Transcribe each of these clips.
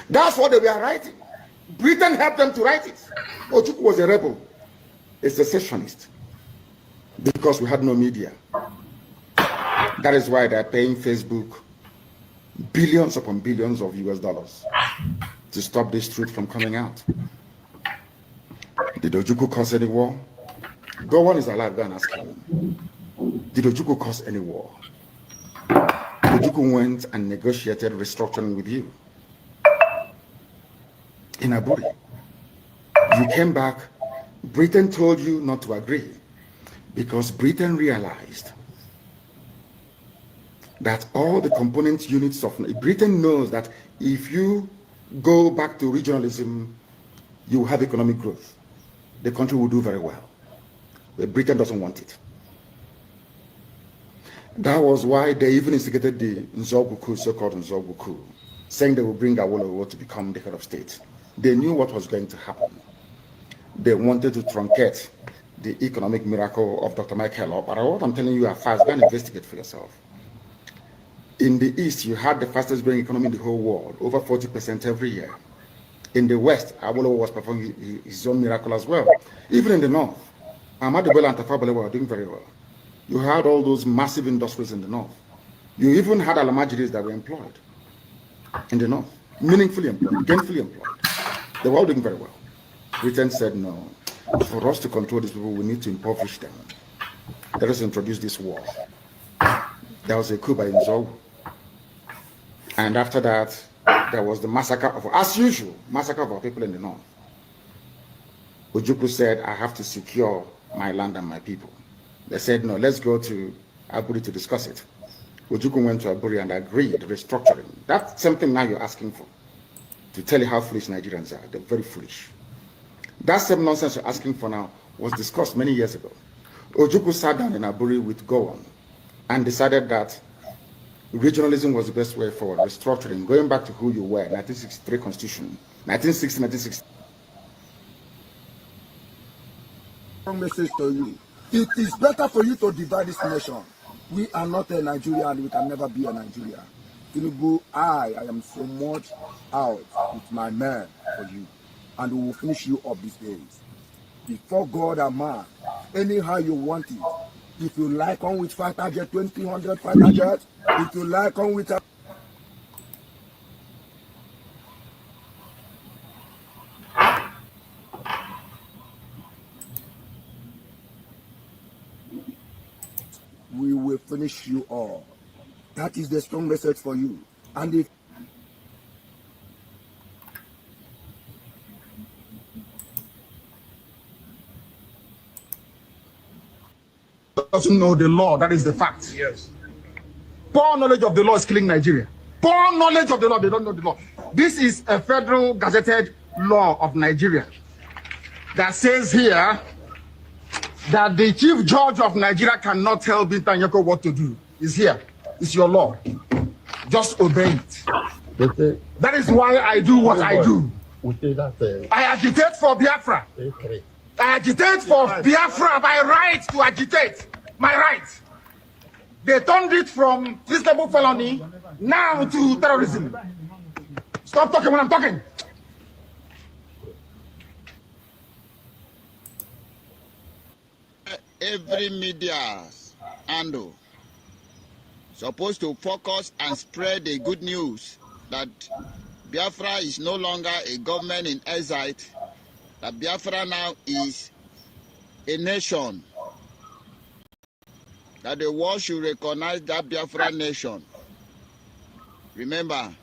That's what they were writing. Britain helped them to write it. Ojukwu was a rebel, a secessionist, because we had no media. That is why they're paying Facebook billions upon billions of US dollars to stop this truth from coming out. Did Ojukwu cause any war? Go on is alive, go and ask him. Did Ojukwu cause any war? Ojukwu went and negotiated restructuring with you in Aburi. You came back, Britain told you not to agree because Britain realized that all the component units of Britain knows that if you go back to regionalism, you will have economic growth. The country will do very well. But Britain doesn't want it. That was why they even instigated the Nzogu, so-called Nzogu, saying they will bring Awolowo to become the head of state. They knew what was going to happen. They wanted to truncate the economic miracle of Dr. Michael. But what I'm telling you are fast. Go and investigate for yourself. In the East, you had the fastest growing economy in the whole world, over 40% every year. In the West, Awolowo was performing his own miracle as well. Even in the North, Ahmadu Bello and Tafawa Balewa were doing very well. You had all those massive industries in the North. You even had Alamajiris that were employed in the North, meaningfully employed, gainfully employed. They were all doing very well. Britain said, no, for us to control these people, we need to impoverish them. Let us introduce this war. There was a coup by Nzogu. And after that, there was the massacre of, as usual, massacre of our people in the North. Ojukwu said, I have to secure my land and my people. They said, no, let's go to Aburi to discuss it. Ojukwu went to Aburi and agreed restructuring. That's something now you're asking for, to tell you how foolish Nigerians are. They're very foolish. That same nonsense you're asking for now was discussed many years ago. Ojukwu sat down in Aburi with Gowon and decided that regionalism was the best way forward, restructuring, going back to who you were, 1963 Constitution, 1960, 1960. Message to you. It is better for you to divide this nation. We are not a Nigeria and we can never be a Nigeria. Tinubu, I am so much out with my men for you. And we will finish you up these days. Before God and man, anyhow you want it. If you like on with fighter jet, 2000 fighter jets, if you like on with a we will finish you all. That is the strong message for you. And if doesn't know the law, that is the fact. Yes. Poor knowledge of the law is killing Nigeria. Poor knowledge of the law, they don't know the law. This is a federal gazetted law of Nigeria that says here that the chief judge of Nigeria cannot tell Binta Nyako what to do. It's here. It's your law. Just obey it. That is why I do what I do. I agitate for Biafra. I agitate for Biafra by right to agitate. My right. They turned it from treasonable felony now to terrorism. Stop talking when I'm talking. Every media handle supposed to focus and spread the good news that Biafra is no longer a government in exile, that Biafra now is a nation, that the world should recognize that Biafra nation. Remember,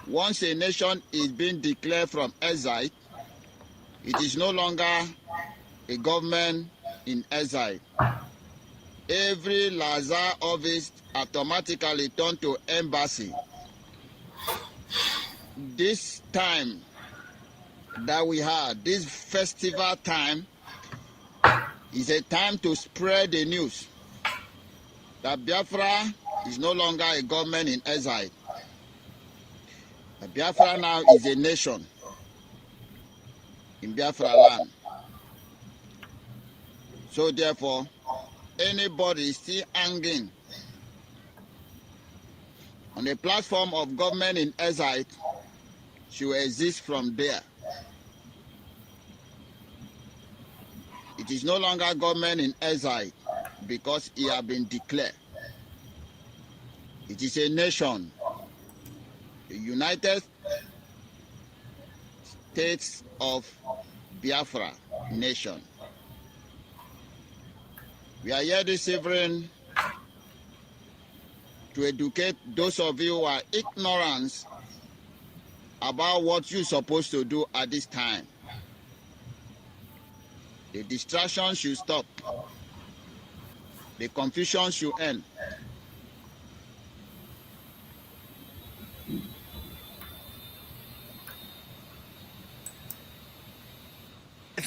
once a nation is being declared from exile, it is no longer a government in exile. Every Lazar office automatically turned to embassy. This time that we had, this festival time, is a time to spread the news that Biafra is no longer a government in exile. That Biafra now is a nation in Biafra land. So therefore, anybody still hanging on the platform of government in exile should exist from there. It is no longer government in exile because it has been declared. It is a nation, the United States of Biafra nation. We are here this evening to educate those of you who are ignorant about what you're supposed to do at this time. The distraction should stop. The confusion should end.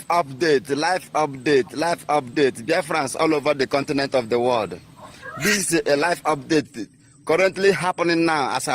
Life update. Biafrans all over the continent of the world. This is a live update currently happening now as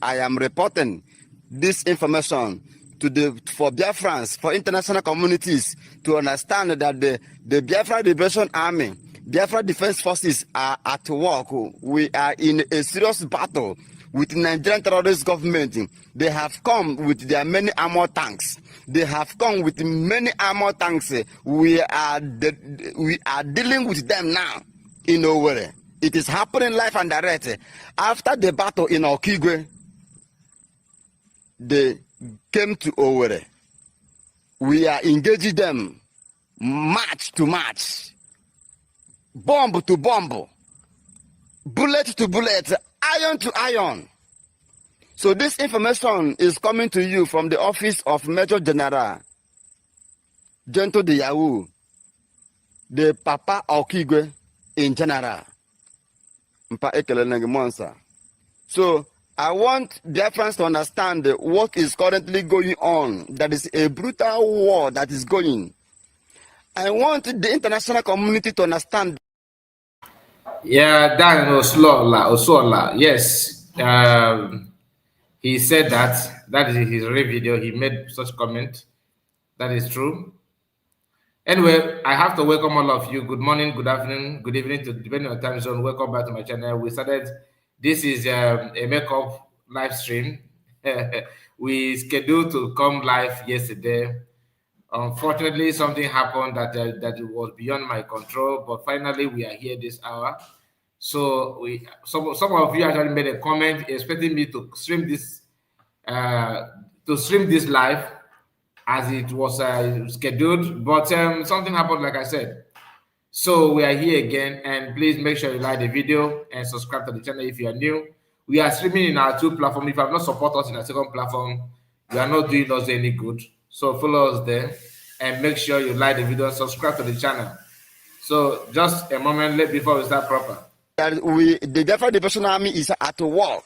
I am reporting this information for Biafrans, for international communities to understand that the Biafra Liberation Army, Biafra Defense Forces are at work. We are in a serious battle with the Nigerian terrorist government. They have come with their many armor tanks. They have come with many armor tanks. We are dealing with them now in Owerri. It is happening live and direct. After the battle in Okigwe, they came to Owerri. We are engaging them match to match, bomb to bomb, bullet to bullet, iron to iron. So this information is coming to you from the office of Major General Gento de Yahoo, the Papa Okigwe in general. So I want Biafrans to understand what is currently going on. That is a brutal war that is going. I want the international community to understand. Yeah, Dan Osola. Yes. He said that. That is his real video. He made such comment. That is true. Anyway, I have to welcome all of you. Good morning, good afternoon, good evening, depending on time zone. Welcome back to my channel. We started, this is a makeup live stream. We scheduled to come live yesterday. Unfortunately, something happened that was beyond my control, but finally we are here this hour. So some of you actually made a comment expecting me to stream this live as it was scheduled, but something happened, like I said. So we are here again, and please make sure you like the video and subscribe to the channel if you are new. We are streaming in our two platforms. If you have not supported us in our second platform, you are not doing us any good. So follow us there and make sure you like the video and subscribe to the channel. So just a moment late before we start proper. The Biafra Liberation Army is at war.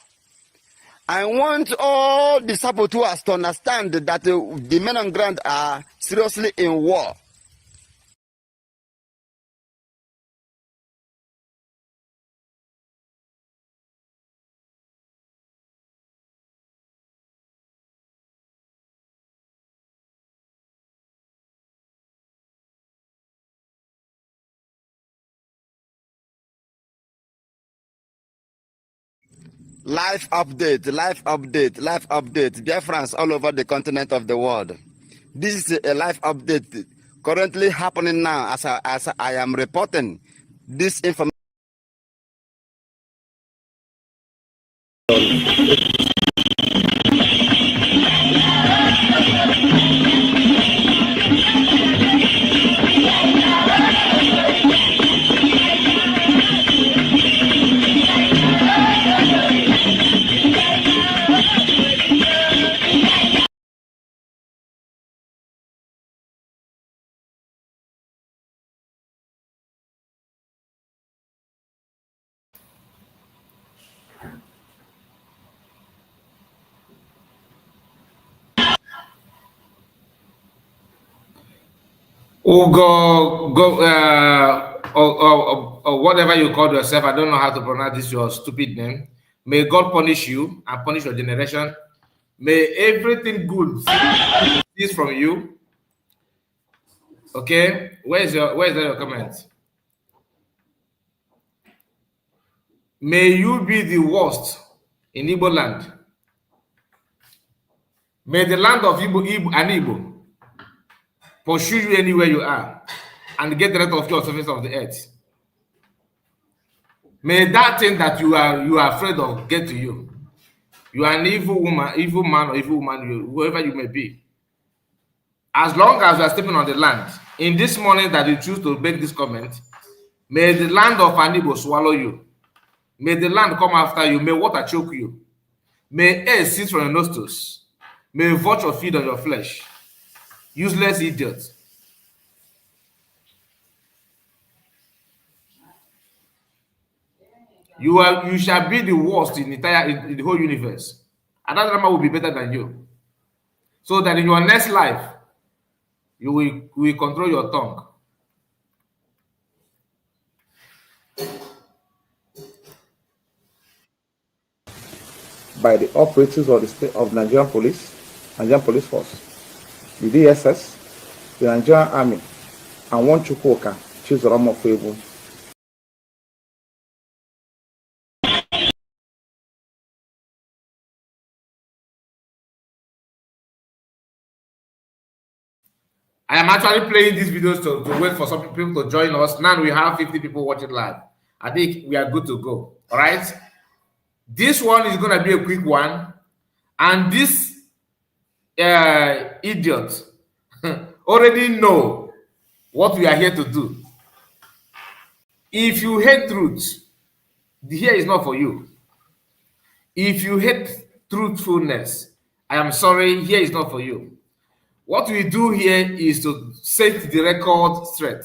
I want all the saboteurs to understand that the men on ground are seriously in war. Live update. Biafrans all over the continent of the world. This is a live update currently happening now as I am reporting this information. Or whatever you call yourself, I don't know how to pronounce this, your stupid name. May God punish you and punish your generation. May everything good cease from you. Okay, where is your comment? May you be the worst in Igbo land. May the land of Igbo pursue you anywhere you are and get rid of your surface of the earth. May that thing that you are afraid of get to you. You are an evil woman, evil man, or evil woman, whoever you may be. As long as you are stepping on the land, in this morning that you choose to make this comment, may the land of Anibo swallow you. May the land come after you. May water choke you. May air sit from your nostrils. May vulture feed on your flesh. Useless idiot. You shall be the worst in the whole universe. Another drama will be better than you. So that in your next life, you will control your tongue. By the operatives of the state of Nigerian police force, the DSS, the Nigerian army, and one Chukwuka, Chizorama Fable. I am actually playing these videos to wait for some people to join us. Now we have 50 people watching live. I think we are good to go. All right. This one is going to be a quick one. And this idiot already know what we are here to do. If you hate truth, here is not for you. If you hate truthfulness, I am sorry, here is not for you. What we do here is to set the record straight.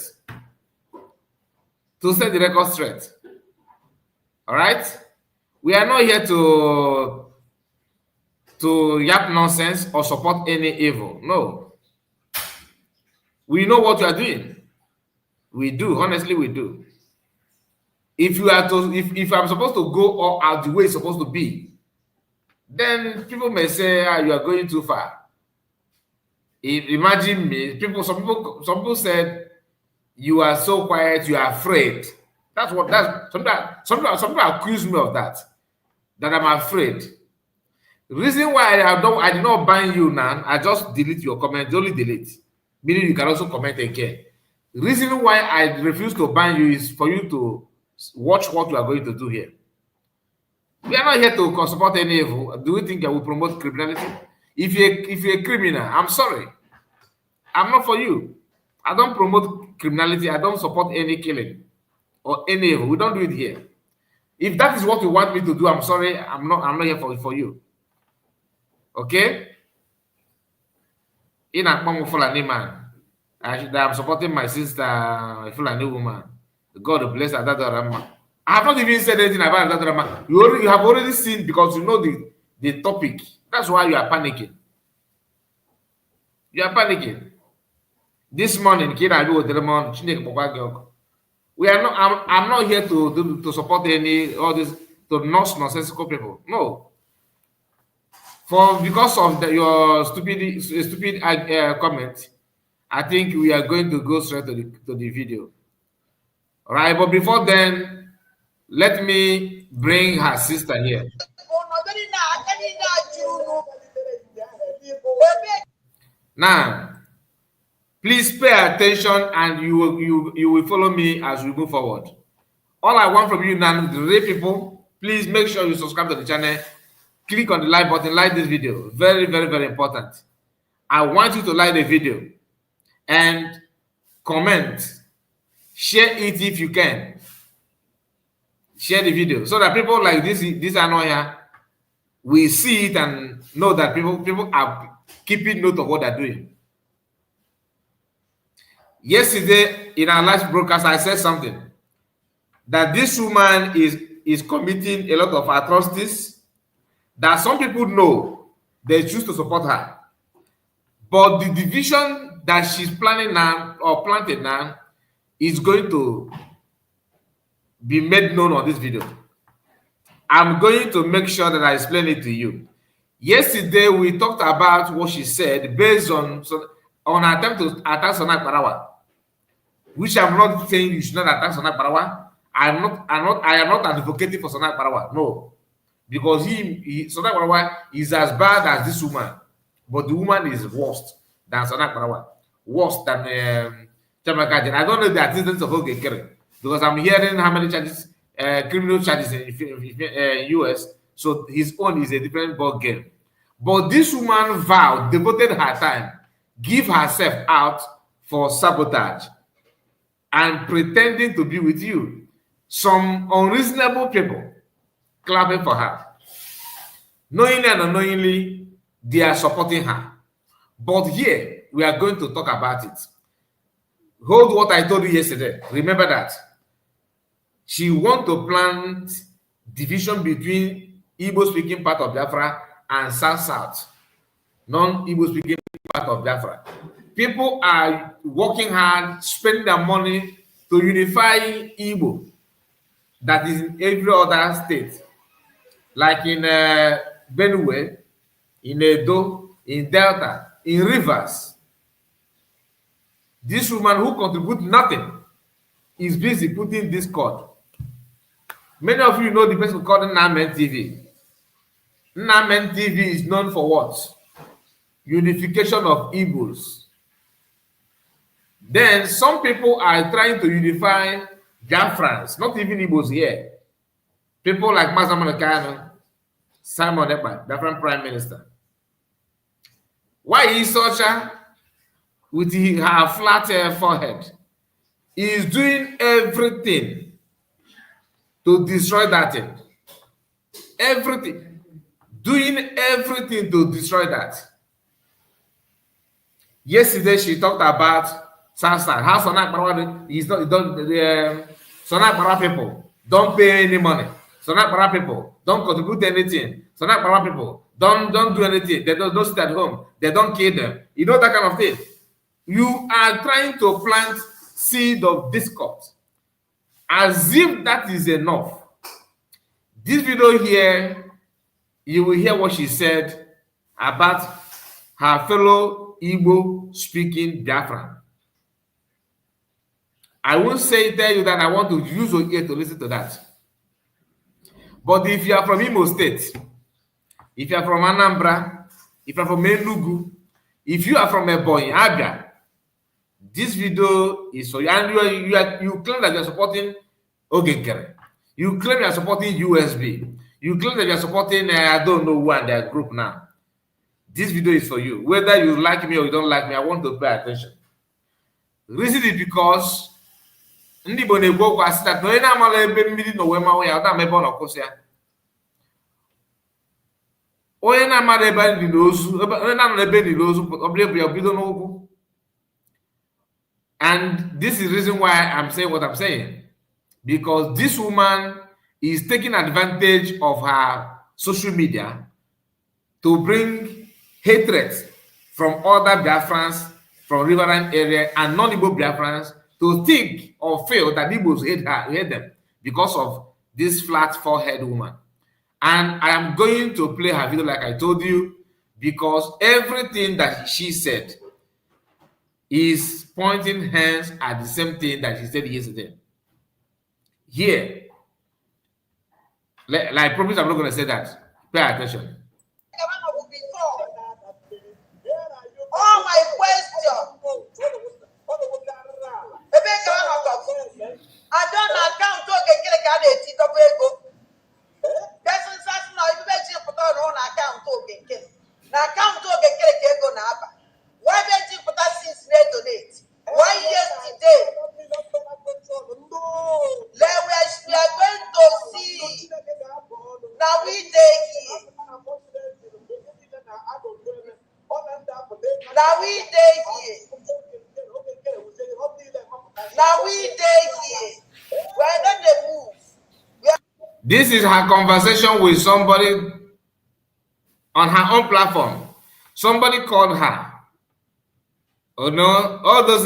To set the record straight. All right? We are not here to yap nonsense or support any evil. No. We know what you are doing. We do. Honestly, we do. If I'm supposed to go all out the way it's supposed to be, then people may say, you are going too far. Imagine me. Some people said, you are so quiet, you are afraid. Some people accuse me of that I'm afraid. The reason why I did not ban you now, I just delete your comment, only delete. Meaning you can also comment again. The reason why I refuse to ban you is for you to watch what we are going to do here. We are not here to support any evil. Do you think I will promote criminality? If you're a criminal, I'm sorry. I'm not for you. I don't promote criminality. I don't support any killing or any evil. We don't do it here. If that is what you want me to do, I'm sorry. I'm not here for you. Okay? In a Fulani man, I'm supporting my sister, a Fulani woman. God bless her. I have not even said anything about that. You have already seen, because you know the topic. That's why you are panicking. You are panicking. This morning, we are not. I'm not here to support all this nonsensical people. No. Because of your stupid comment, I think we are going to go straight to the video. All right, but before then, let me bring her sister here. Now, please pay attention, and you will follow me as we move forward. All I want from you now, the real people, please make sure you subscribe to the channel. Click on the like button, like this video. Very, very, very important. I want you to like the video and comment. Share it if you can. Share the video so that people like this annoyer will see it and know that people are keeping note of what they're doing. Yesterday in our last broadcast, I said something that this woman is committing a lot of atrocities that some people know, they choose to support her. But the division that she's planning now or planted now is going to be made known on this video. I'm going to make sure that I explain it to you. Yesterday, we talked about what she said based on attempt to attack Sonak Parawa, which I'm not saying you should not attack Sonak Parawa. I am not advocating for Sonak Parawa. No. Because Sonak Parawa is as bad as this woman. but the woman is worse than Sana Parawa, worse than Chamakajan. I don't know the existence of Ogekere because I'm hearing how many charges, criminal charges in US. So his own is a different ball game. But this woman vowed, devoted her time, give herself out for sabotage and pretending to be with you. Some unreasonable people clapping for her. Knowingly and unknowingly, they are supporting her. But here, we are going to talk about it. Hold what I told you yesterday. Remember that. She wants to plant division between Igbo-speaking part of Biafra and South-South, non-Igbo-speaking part of Biafra. People are working hard, spending their money to unify Igbo that is in every other state, like in Benue, in Edo, in Delta, in Rivers. This woman who contributes nothing is busy putting discord. Many of you know the person called Namen TV. Namen TV is known for what? Unification of Igbos. Then some people are trying to unify Biafrans, not even Igbos here. People like Mazaman Kano, Simon Ekpa, Biafran Prime Minister. Why is Ocha with her flat forehead? He is doing everything to destroy that thing. Everything. Doing everything to destroy that. Yesterday she talked about Southside. How Sonak Bara is not the Sonak Bara people don't pay any money. Sonak Bara people don't contribute anything. Sonak Bara people don't do anything. They don't sit at home. They don't kill them. You know that kind of thing. You are trying to plant seed of discord as if that is enough. This video here, you will hear what she said about her fellow Igbo speaking Biafran. I won't tell you that I want to use your ear to listen to that. But if you are from Imo State, if you are from Anambra, if you are from Enugu, if you are from Ebonyi, Abia, this video is for you. And you claim that you are supporting Ogekere. You claim you are supporting USB. You claim that you are supporting, I don't know who and their group now. This video is for you. Whether you like me or you don't like me, I want to pay attention. Reason is because ndị Igbo na-egwu okwu asị that onye na-amala ebe mmiri na owema ya ọ na-ebe ọ na-akwụsị ya. Onye na-amala ebe ndị n'ozu, onye na-anọ ebe ndị n'ozu, ọ bụrụ ebe ya bido n'ụkwụ. And this is the reason why I'm saying what I'm saying. Because this woman is taking advantage of her social media to bring hatred from other Biafrans from riverine area and non-Igbo Biafrans to think or feel that Igbos hate them because of this flat forehead woman. And I am going to play her video like I told you because everything that she said is pointing hands at the same thing that she said yesterday. Here, like I promise I'm not going to say that. Pay attention. All my questions. I don't account to get a candidate of ego. That's not even put on account to get. Now, account to get ego now. Why did you put that since late to date? Why yesterday? We are going to see. Now we take it. Now we take it. Now we take it. Why don't they move? This is her conversation with somebody on her own platform. Somebody called her. Oh no, all those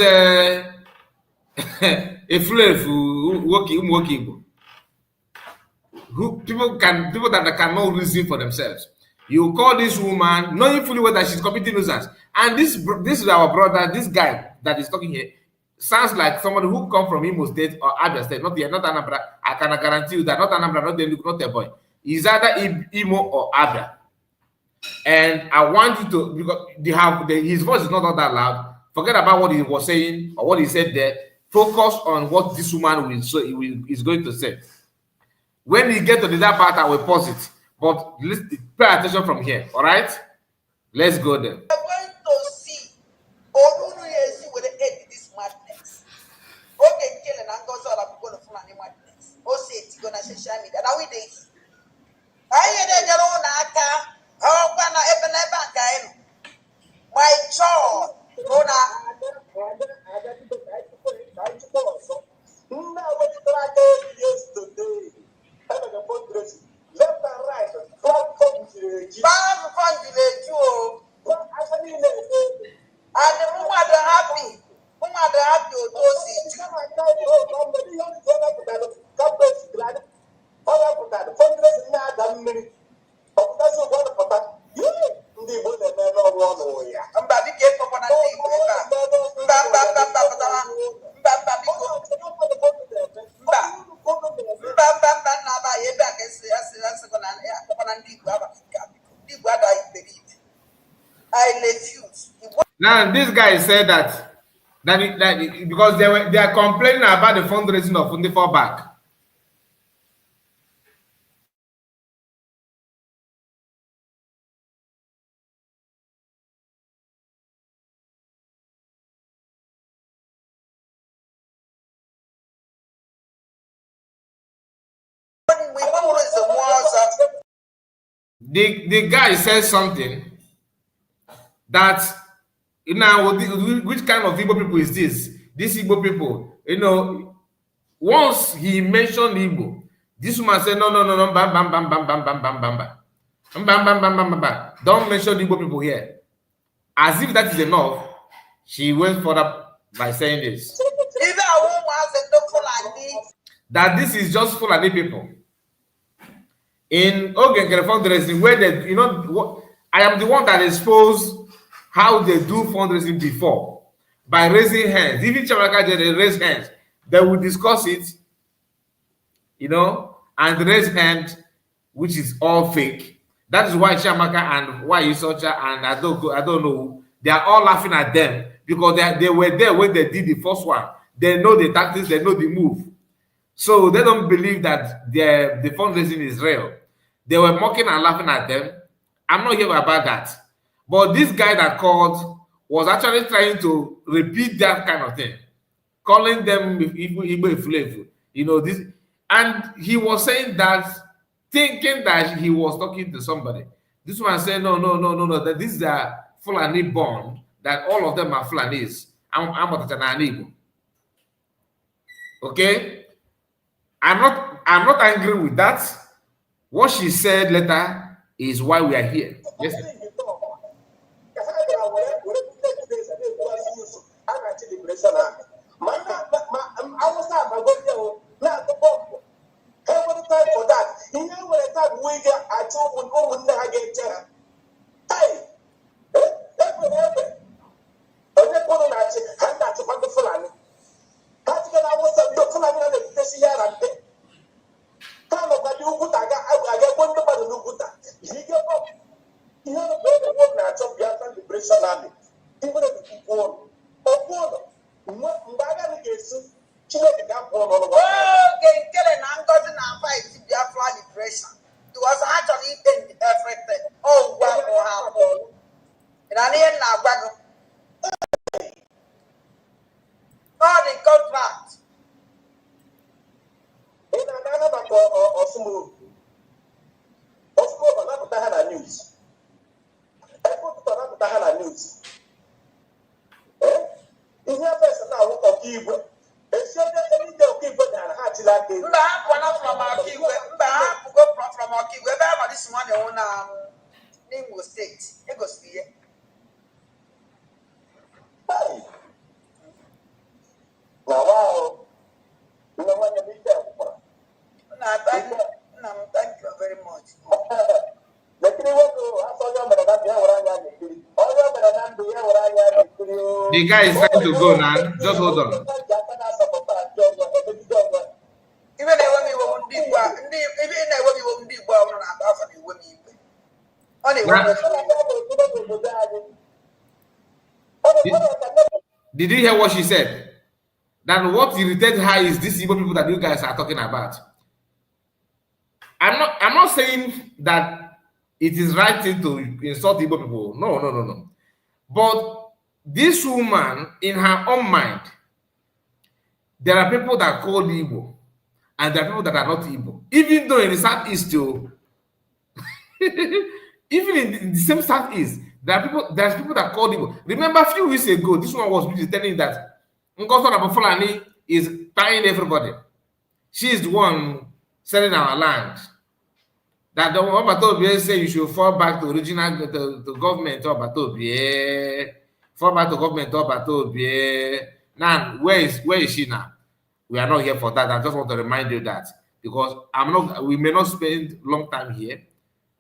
people that cannot reason for themselves. You call this woman knowing fully well that she's committing nuisance. And this is our brother, this guy that is talking here, sounds like somebody who come from Imo State or Abia State, not Anambra. I can guarantee you that not Anambra, not the boy. He's either Imo or Abia. And I want you to, because his voice is not all that loud. Forget about what he was saying or what he said there. Focus on what this woman is going to say. When we get to that part, I will pause it. But pay attention from here. All right? Let's go there. We're going to see Olunuyesi will end this madness. Okay, killing and goes all up going to find madness. Oh, say it's gonna social media. Now we did. I hear that your own aka. Oh, when I ever never my jaw. Left and right, platform to the and the woman are happy. Woman are happy to see. I refuse. Now this guy said that because they are complaining about the fundraising of Funde for back. The guy says something that, you know, which kind of Igbo people is this? This Igbo people, you know, once he mentioned Igbo, this woman said, no, bam, bam, bam, bam, bam, bam, bam, bam, bam. Bam, bam, bam, bam, bam, bam. Don't mention Igbo people here. As if that is enough, she went further by saying this. That this is just Fulani people. In Ogengere fundraising, where they, you know, I am the one that exposed how they do fundraising before by raising hands. Even Chamaka, they raise hands. They will discuss it, you know, and raise hand, which is all fake. That is why Chamaka and why Ocha and I don't know, they are all laughing at them because they were there when they did the first one. They know the tactics, they know the move. So they don't believe that the fundraising is real. They were mocking and laughing at them. I'm not here about that. But this guy that called was actually trying to repeat that kind of thing, calling them Igbo, you know, this. And he was saying that, thinking that he was talking to somebody. This one said, no, that this is a Fulani born, that all of them are Fulanis. I'm Igbo. Okay? I'm not angry with that. What she said later is why we are here. Yes, sir. It was actually everything. Oh, wow, wow. And I didn't know. All the contract. In another Osmo, Osmo, not to have news. I put to have news. In your person now, look at Igbo. It's not any day of Igbo than Hatch like this. From our Igbo, from our Igbo, where this money on Imo State, it goes here. Now, wow, you know what you need there for? Thank you very much. The guy is trying to go now. Just hold on. Even when we won't be one, even when we won't be one, Did you hear what she said? That what irritated her is these Igbo people that you guys are talking about. I'm not saying that it is right thing to insult Igbo people. No. But this woman, in her own mind, there are people that are called Igbo, and there are people that are not Igbo. Even though in the Southeast, too, even in the same Southeast, there's people that are called Igbo. Remember, a few weeks ago, this one was telling that Nkosana Fulani is tying everybody. She is the one selling our land. That the Obatobie say you should fall back to original to government Obatobie. Fall back to government Obatobie. Now, where is she now? We are not here for that. I just want to remind you that because we may not spend long time here.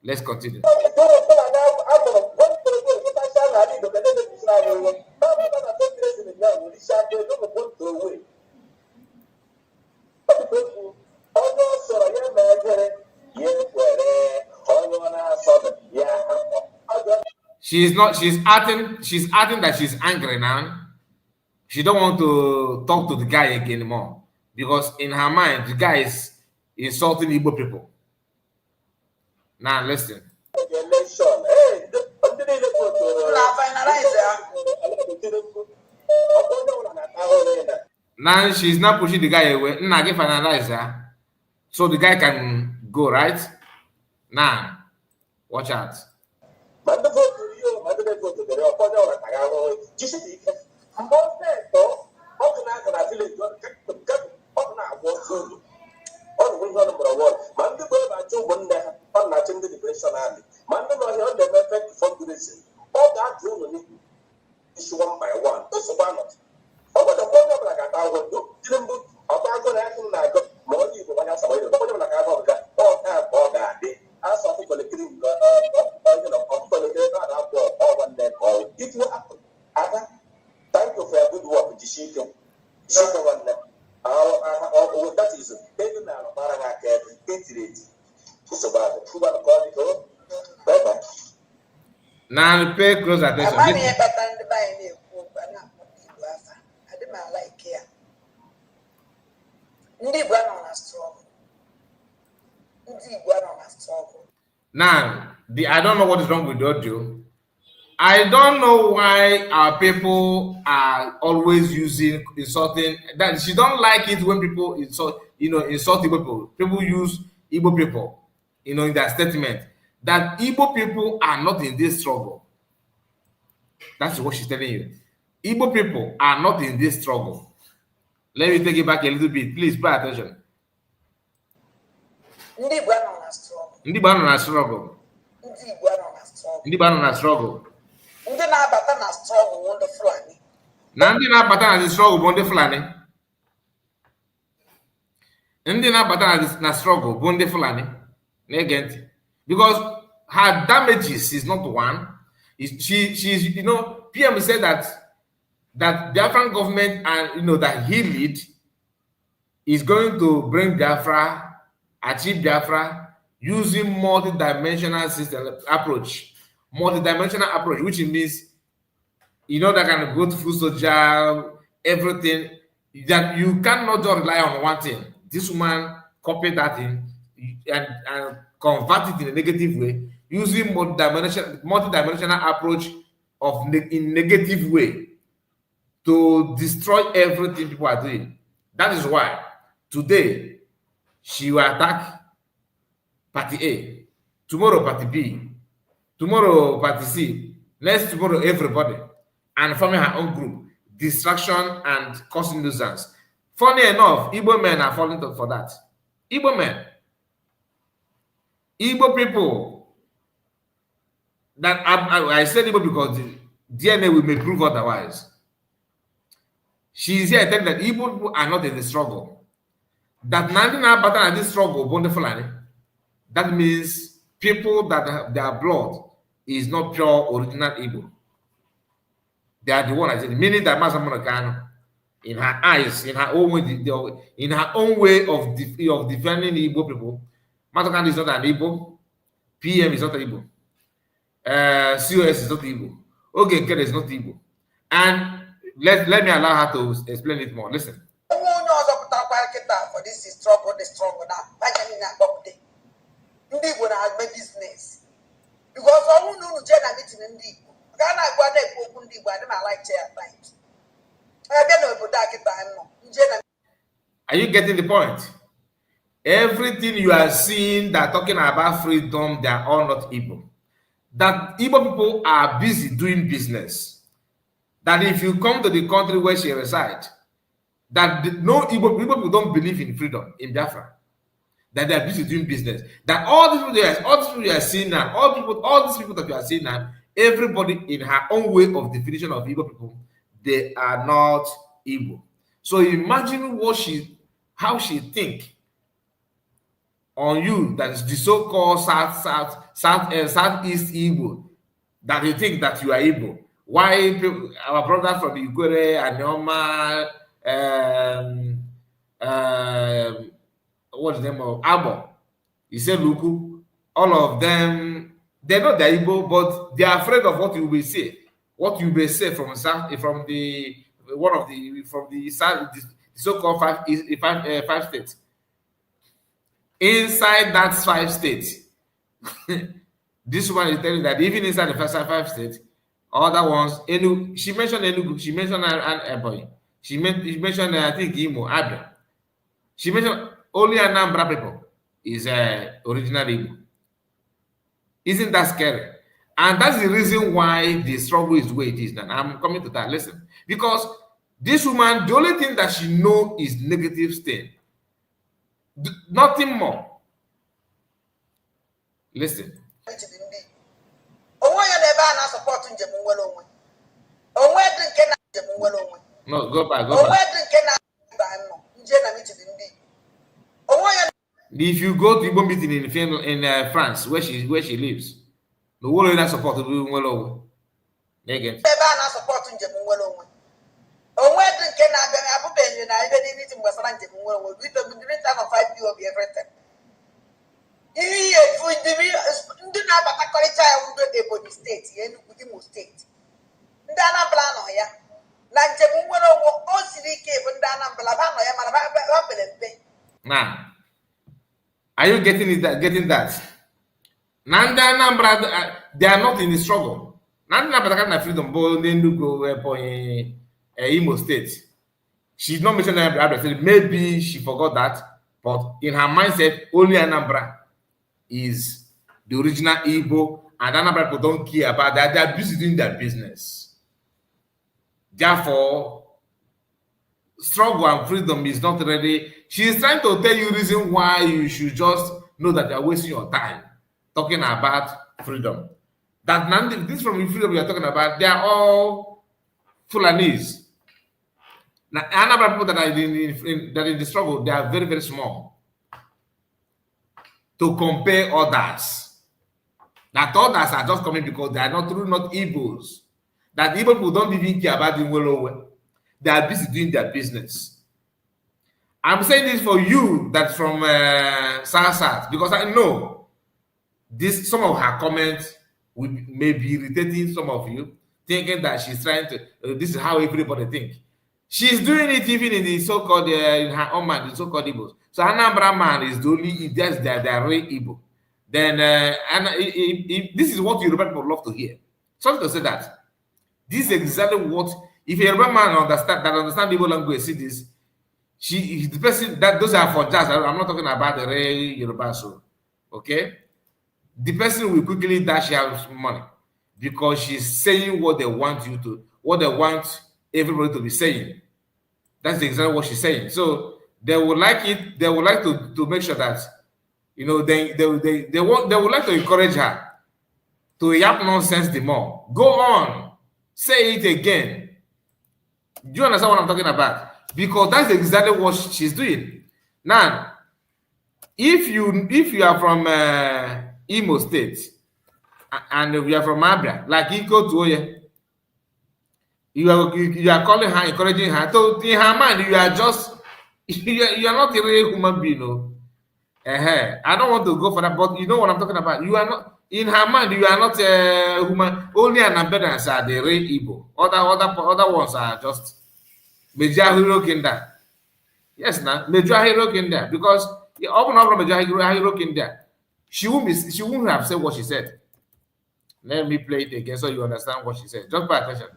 Let's continue. She's acting that she's angry now. She don't want to talk to the guy again anymore because in her mind the guy is insulting Igbo people. Now listen. Now she's not pushing the guy away. So the guy can go, right? Now, watch out. Now pay close attention. Now, I don't know what is wrong with the audio. I don't know why our people are always insulting. That she don't like it when people insult Igbo people. People use Igbo people, in their statement. That Igbo people are not in this struggle. That's what she's telling you. Igbo people are not in this struggle. Let me take it back a little bit. Please pay attention. Ndị Igbo na struggle. Ndị Igbo na struggle. Ndị na-abata na struggle bụ ndị Fulani. Na ndị na-abata na struggle bụ ndị Fulani. Ndị na-abata na struggle bụ ndị Fulani. Na-ege ntị. Because her damages is not one. She's PM said that the Biafran government and that he lead is going to bring Biafra, achieve Biafra using multi-dimensional system approach. Multi-dimensional approach, which means that kind of go to full social, everything. That you cannot just rely on one thing. This woman copied that thing and convert it in a negative way using multi-dimensional approach in negative way to destroy everything people are doing. That is why today she will attack Party A, tomorrow Party B, tomorrow Party C, next tomorrow everybody, and forming her own group, distraction and causing nuisance. Funny enough, Igbo men are falling for that. Igbo men. Igbo people, that I said Igbo because the DNA will may prove otherwise. She is here telling that Igbo people are not in the struggle. That 99% of this struggle, Bonde Fulani, that means people that their blood is not pure original Igbo. They are the one I said, meaning that Masamunakano, in her eyes, in her own way of defending Igbo people, Matakan is not an Igbo, PM is not an Igbo. COS is not Igbo. Okay, Nkele is not Igbo. And let me allow her to explain it more. Listen. For this is struggle, the struggle now. Ndị Igbo na-eme business because ọnwụ na unu jee na meeting ndị Igbo ka a na-agwa na-ekwu okwu ndị Igbo adị m like chair at times. Ebe na obodo a kịta nọ nje na. Are you getting the point? Everything you are seeing that talking about freedom, they are all not Igbo. That Igbo people are busy doing business. That if you come to the country where she resides, that no Igbo people don't believe in freedom in Biafra. That they are busy doing business. That all these people you are seeing now, all these people that you are seeing now, everybody in her own way of definition of Igbo people, they are not Igbo. So imagine how she think on you, that is the so-called Southeast Igbo, that you think that you are Igbo. Why people, our brother from Igwere, Anyoma, what's the name of Abo? He said, Luku, all of them, they're not the Igbo, but they're afraid of what you will say. What you will say from the so-called five states. Inside that 5 states, this one is telling that even inside the first 5 states, other ones, she mentioned Enugu, she mentioned Ebonyi, she mentioned I think Imo, Abia. She mentioned only Anambra people is original Igbo. Isn't that scary? And that's the reason why the struggle is the way it is. And I'm coming to that. Listen, because this woman, the only thing that she knows is negative stain. Nothing more. Listen. No, go back. If you go to Igbo meeting in France, where she lives, the world will support to do well over. Again. Now, are you getting that? Nanda Anambra, they are not in the struggle. Nanda Anambra freedom, but they do go Imo State. She's not mentioning Anambra. Maybe she forgot that, but in her mindset, only Anambra is the original Igbo, and Anambra people don't care about that. They are busy doing their business. Therefore, struggle and freedom is not ready. She is trying to tell you reason why you should just know that you are wasting your time talking about freedom. That none, this from the freedom we are talking about, they are all Fulanese. Now, Anambra people that are in the struggle, they are very, very small. To compare others. That others are just coming because they are not Igbos. That Igbo people don't even care about the well. They are busy doing their business. I'm saying this for you that's from South, because I know some of her comments may be irritating some of you, thinking that she's trying to, this is how everybody thinks. She's doing it even in the so-called, in her own mind, the so-called Igbos. So Anambra man is the only, that's their real Igbo. Then, this is what Yoruba people love to hear. Sorry to say that. This is exactly what, if a Yoruba man understand Igbo language, see this, the person, that those are for jazz. I'm not talking about the real Yoruba soul. Okay? The person will quickly dash out money because she's saying what they want everybody to be saying. That's exactly what she's saying. So they would like it, they would like to make sure that, you know, they would like to encourage her to yap nonsense the more. Go on, say it again. Do you understand what I'm talking about? Because that's exactly what she's doing. Now, if you are from Imo State and you are from Abia, like you go to Oye, you are calling her, encouraging her. So in her mind, you are just you are not a real human being. No? I don't want to go for that, but you know what I'm talking about. You are not. in her mind, you are not a human. Only an ambulance are the real Igbo. Other ones are just major hero kinder. Yes, now major hero kinder because open up major hero kinder. She won't have said what she said. Let me play it again so you understand what she said. Just pay attention.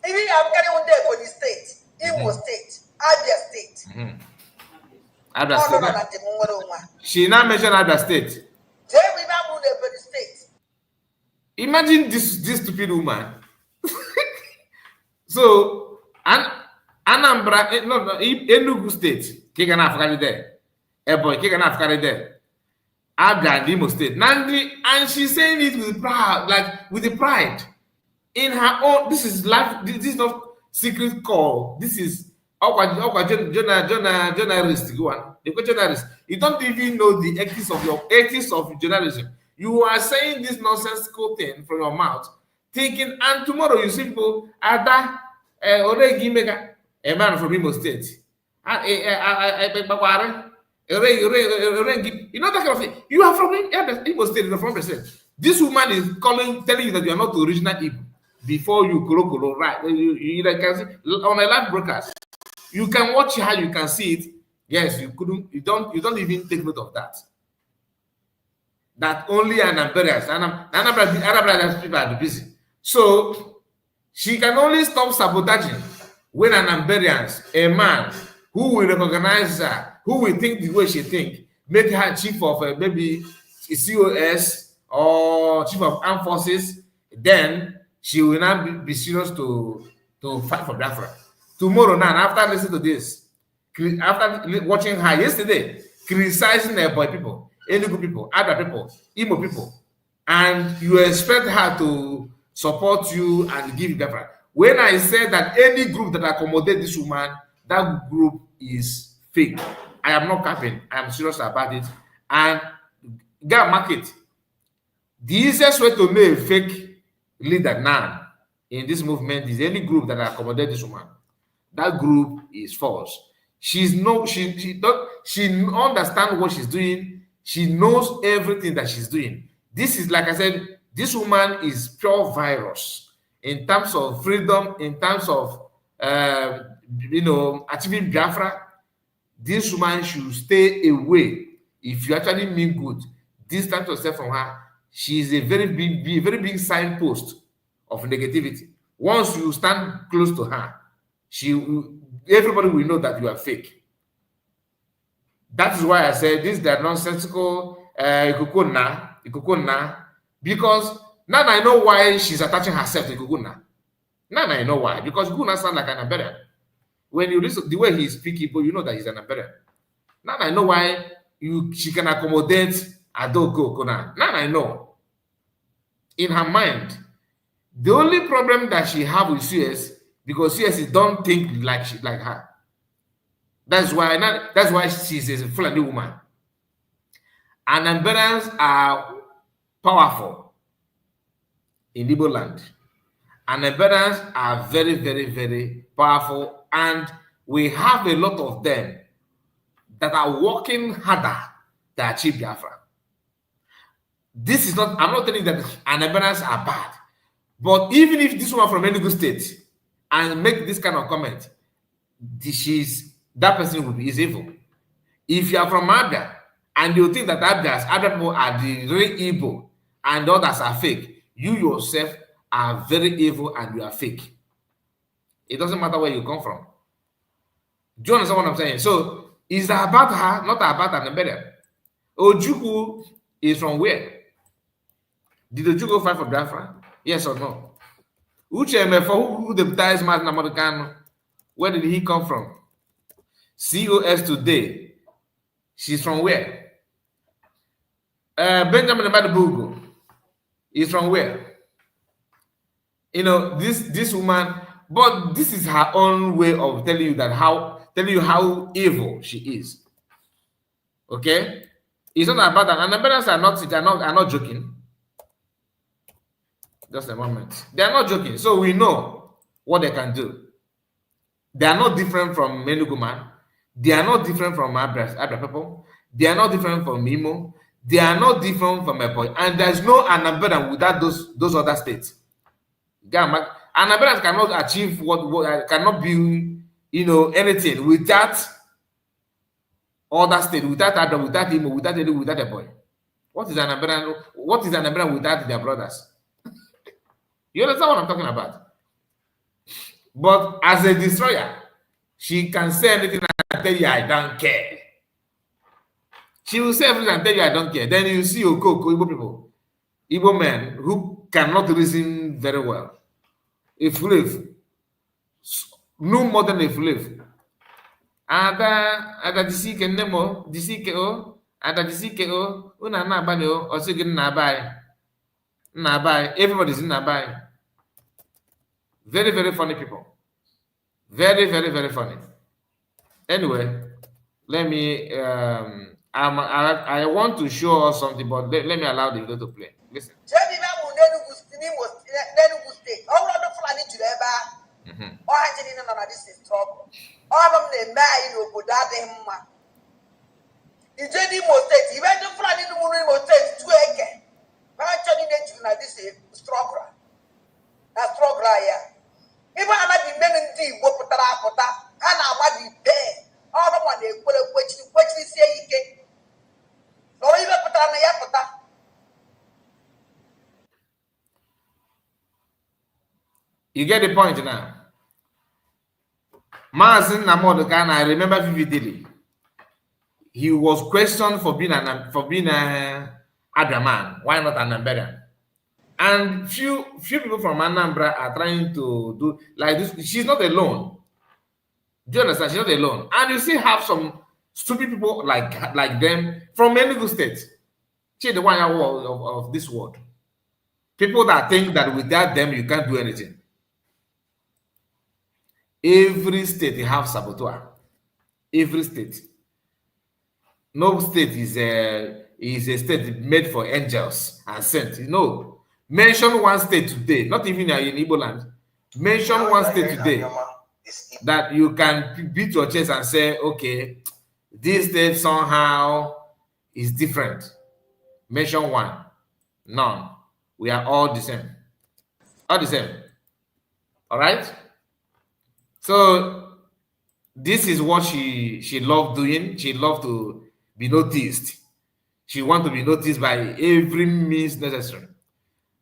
Even I'm getting one day for the state, Imo State, Abia State. Abia State. She now mentioned Abia State. Imagine this stupid woman. So, Anambra, Enugu State, Kigan Afghani there. Boy, Kigan Afghani there. Abia, Imo State. And she's saying it with pride, like with the pride. In her own, this is life, this is not secret call. This is journalist. Go on. The journalist. You don't even know the ethics of journalism. You are saying this nonsensical thing from your mouth, thinking, and tomorrow you see people, Ada, a man from Imo State. You know that kind of thing. You are from Imo State, you're from percent. This woman is telling you that you are not the original Igbo. Before you kolo right, you can see on a live broadcast. You can watch how you can see it. Yes, you don't even take note of that. That only an embarrassed Arab people are busy. So she can only stop sabotaging when an embarrassed, a man who will recognize her, who will think the way she think, make her chief of maybe COS or chief of armed forces, then she will not be serious to fight for Biafra. Tomorrow now, after listening to this, after watching her yesterday, criticizing the boy people, Enugu people, other people, Imo people, and you expect her to support you and give you Biafra. When I said that any group that accommodate this woman, that group is fake. I am not capping. I am serious about it. And get market. The easiest way to make a fake leader now in this movement is any group that accommodate this woman. That group is false. She understands what she's doing. She knows everything that she's doing. This is, like I said, this woman is pure virus in terms of freedom, in terms of achieving Biafra. This woman should stay away. If you actually mean good, distance yourself from her. She is a very big signpost of negativity. Once you stand close to her, everybody will know that you are fake. That is why I said this is the nonsensical Ikukuna, because now I know why she's attaching herself to Ikukuna. Now I know why. Because Ikukuna sounds like an Iberian. When you listen the way he's speaking, but you know that he's an Iberian. Now I know why she can accommodate Adoko Kona. Now I know. In her mind, the only problem that she have with CS, because CS don't think like her. That's why she's a Fulani woman. And Iberians are powerful in Igbo land. And Iberians are very, very, very powerful. And we have a lot of them that are working harder to achieve Biafra. This is not, I'm not telling you that Iberians are bad. But even if this one from Enugu State and make this kind of comment, that person is evil. If you are from Abia and you think that Abia people are the real Igbo and others are fake, you yourself are very evil and you are fake. It doesn't matter where you come from. Do you understand what I'm saying? So it's about her, not about an Iberian. Ojukwu is from where? Did Ojukwu fight for Biafra? Yes or no? Uche Mefo, who deputized Martin Americano, where did he come from? COS today. She's from where? Benjamin Madabugo is from where? You know, this woman, but this is her own way of telling you how evil she is. Okay? It's not about that. And the parents are not joking. Just a moment. They are not joking. So we know what they can do. They are not different from Menugu man. They are not different from Abra people. They are not different from Imo. They are not different from a point, and there's no Anambra without those other states. Anambra cannot achieve what cannot be, anything without other state, without Adam, without Imo, without Edo, without a boy. What is Anambra? What is Anambra without their brothers? You understand what I'm talking about? But as a destroyer, she can say anything and tell you I don't care. She will say everything and tell you I don't care. Then you see Igbo people, Igbo men who cannot reason very well. A slave, no more than a slave. Ada disike nemo, disike o, ada disike o, una na abani o, o sige na abai, everybody's in abai. Very, very funny people. Very, very, very funny. Anyway, let me I want to show us something, but let me allow the video to play. Listen. You get the point now. Mazin Namodokan, I remember vividly. He was questioned for being a Adraman. Why not an Anambra? And few people from Anambra are trying to do like this. She's not alone. Do you understand? She's not alone. And you still have some stupid people like them from many good states. She's the one of this world. People that think that without them you can't do anything. Every state have saboteur. Every state. No state is a state made for angels and saints. No. Mention one state today, not even in Igbo land. Mention one state today that you can beat your chest and say, okay, this state somehow is different. Mention one. None. We are all the same. All the same. All right? So this is what she loved doing. She loved to be noticed. She wanted to be noticed by every means necessary,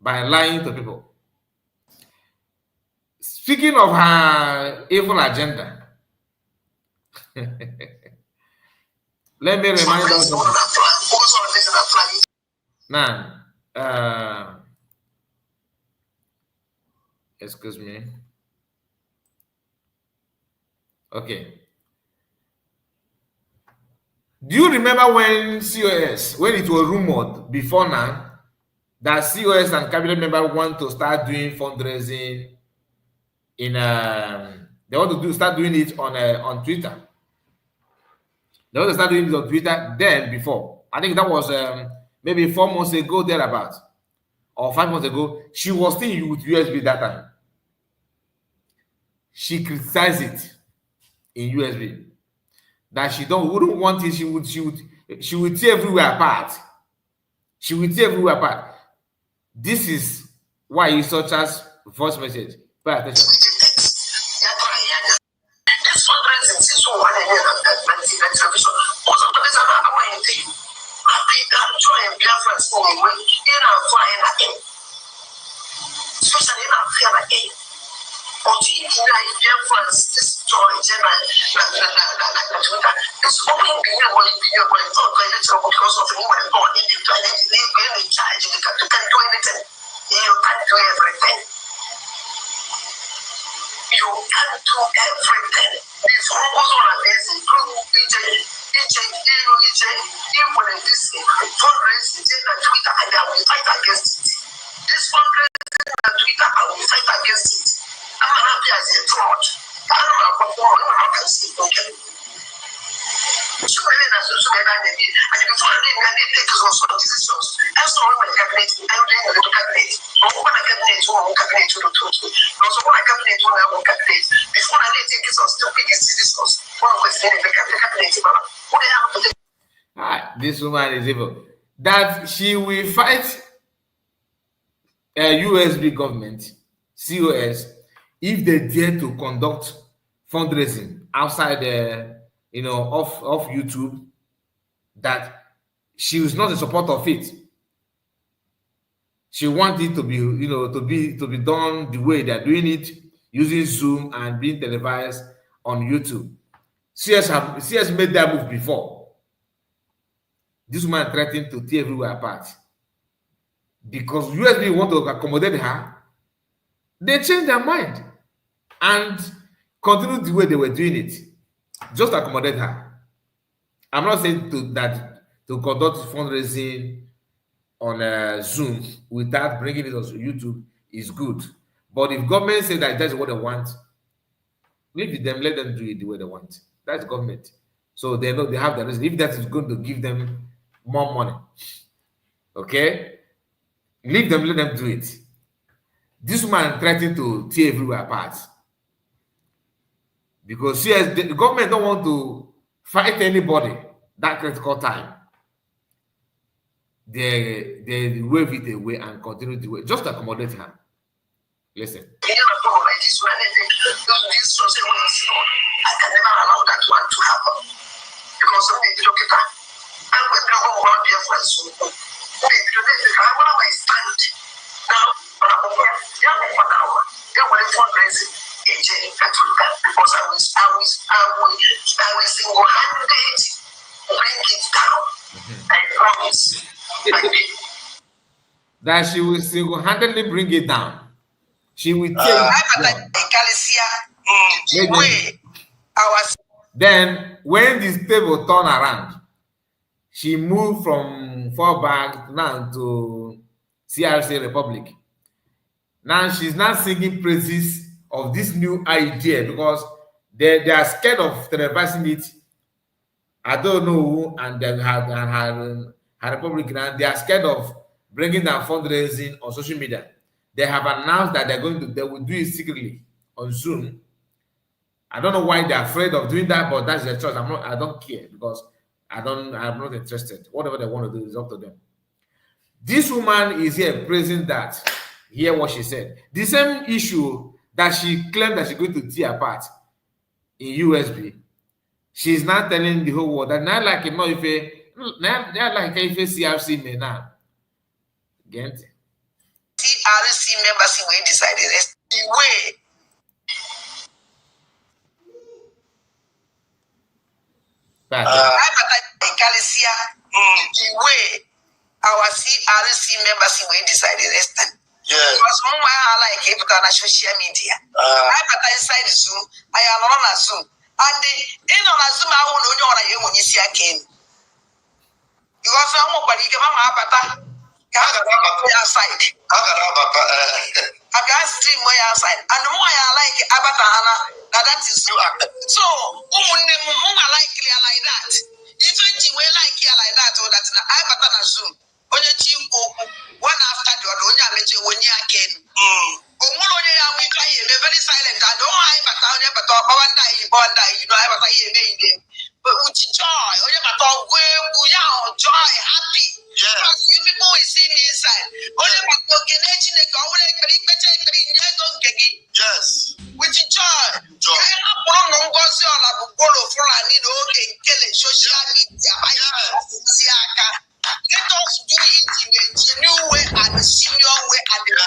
by lying to people. Speaking of her evil agenda, let me remind us now. Excuse me. Okay. Do you remember when COS, when it was rumored before now that COS and cabinet members want to start doing fundraising in they want to start doing it on Twitter. They want to start doing it on Twitter then before. I think that was maybe 4 months ago, thereabout, or 5 months ago. She was still with USB that time. She criticized it in USB that wouldn't want it. She would tear everywhere apart. She would tear everywhere apart. This is why you such as voice message. Pay attention. This woman is evil. that she will fight a USB government, COS, if they dare to conduct fundraising outside of YouTube, that she is not in support of it. She wants it to be, to be done the way they're doing it, using Zoom and being televised on YouTube. CS made that move before. This woman threatened to tear everywhere apart. Because USB want to accommodate her, they changed their mind and continued the way they were doing it, just to accommodate her. I'm not saying to conduct fundraising on Zoom without bringing it on YouTube is good. But if government say that that's what they want, leave them, let them do it the way they want. That's government. So they know they have the reason. If that is going to give them more money, okay? Leave them, let them do it. This woman threatened to tear everywhere apart. Because the government don't want to fight anybody that critical time. They wave it away and continue to wait, just to accommodate her. Listen. I can never allow that one to happen. Because I'm a educator. I'm going to go around there for a soon. I want my stand. Now, but I'm going to fundraising because I will single-handed bring it down. I promise. That she will single-handedly bring it down. She will take it down. Then, when this table turn around, she moved from fallback now to CRC Republic. Now she's not singing praises of this new idea because they are scared of televising it. I don't know who, and then her Republican, and they are scared of bringing down fundraising on social media. They have announced that they will do it secretly on Zoom. I don't know why they're afraid of doing that, but that's their choice. I don't care because I'm not interested. Whatever they want to do is up to them. This woman is here praising that. Hear what she said. The same issue that she claimed that she's going to tear apart in USB. She's not telling the whole world that not like if CRC may now. Get it? CRC members we decided the way. The way our CRC members we decided this. Because one way I like it on social media. I inside Zoom, I am on a Zoom. And in on a Zoom, I will know when you see a king. You also want to give them a outside. I can stream way outside. And the more I like Abatana, that is so. So, likely like that. If you way like here like that, or that's an Abatana Zoom. One after the other, when you again. We try very silent. I don't have a town, but one day, you know, I was a but with joy, joy, happy. Because you people will see me inside. Yes. With joy. Social media. Let us do it in a genuine way and a senior way and a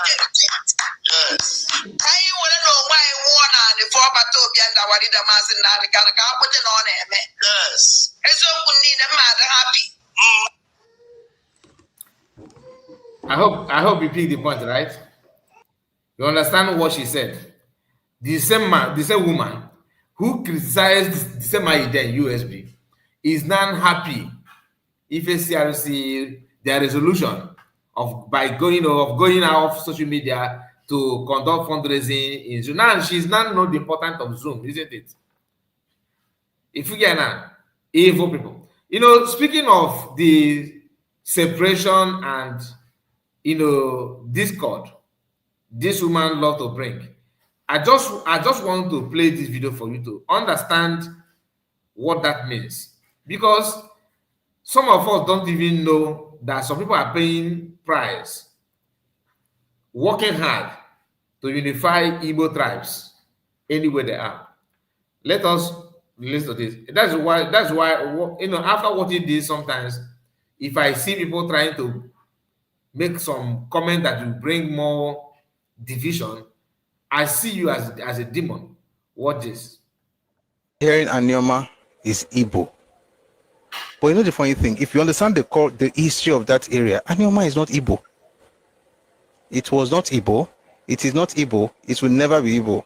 yes. I want to know why one and the four battle and our leader mass and I can put it on him. Yes. And so we need a mother happy. I hope you pick the point, right? You understand what she said? The same woman who criticized the same idea in USB is not happy if CRC their resolution of going off social media to conduct fundraising in Zoom. Now she's not know the importance of Zoom, isn't it? If you get now, evil people. Speaking of the separation and discord, this woman love to bring. I just want to play this video for you to understand what that means, because some of us don't even know that some people are paying price, working hard to unify Igbo tribes anywhere they are. Let us listen to this. That's why, after watching this, sometimes if I see people trying to make some comment that will bring more division, I see you as a demon. Watch this. Hearing Anioma is Igbo. But you know the funny thing, if you understand the history of that area, Anioma is not Igbo. It was not Igbo. It is not Igbo. It will never be Igbo.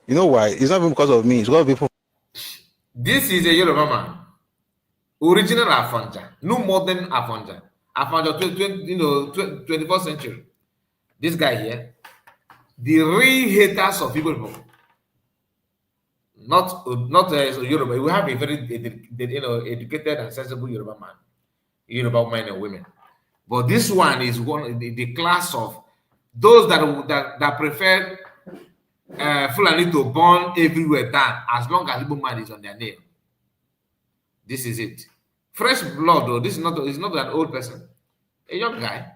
You know why? It's not even because of me. It's because of people. This is a Yoruba man. Original Afanja. No modern Afanja. Afanja, 21st century. This guy here. The real haters of people. Not Yoruba. We have a very educated and sensible Yoruba man. Yoruba men and women. But this one is the class of those that prefer Fulani to burn everywhere down as long as Igbo man is on their name. This is it. Fresh blood, though. This is not an old person. A young guy.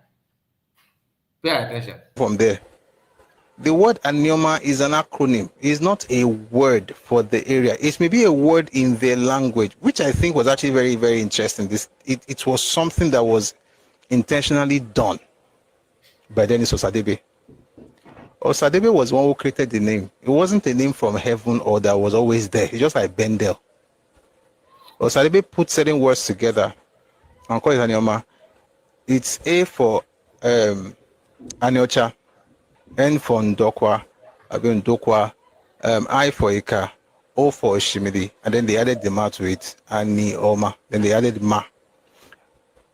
Pay attention. From there. The word Anioma is an acronym. It's not a word for the area. It may be a word in their language, which I think was actually very, very interesting. It was something that was intentionally done by Dennis Osadebe. Osadebe was one who created the name. It wasn't a name from heaven or that was always there. It's just like Bendel. Osadebe put certain words together and called it Anioma. It's A for Aniocha, N for Ndokwa, I for Ika, O for Shimidi, and then they added the Ma to it, Anioma. Then they added Ma.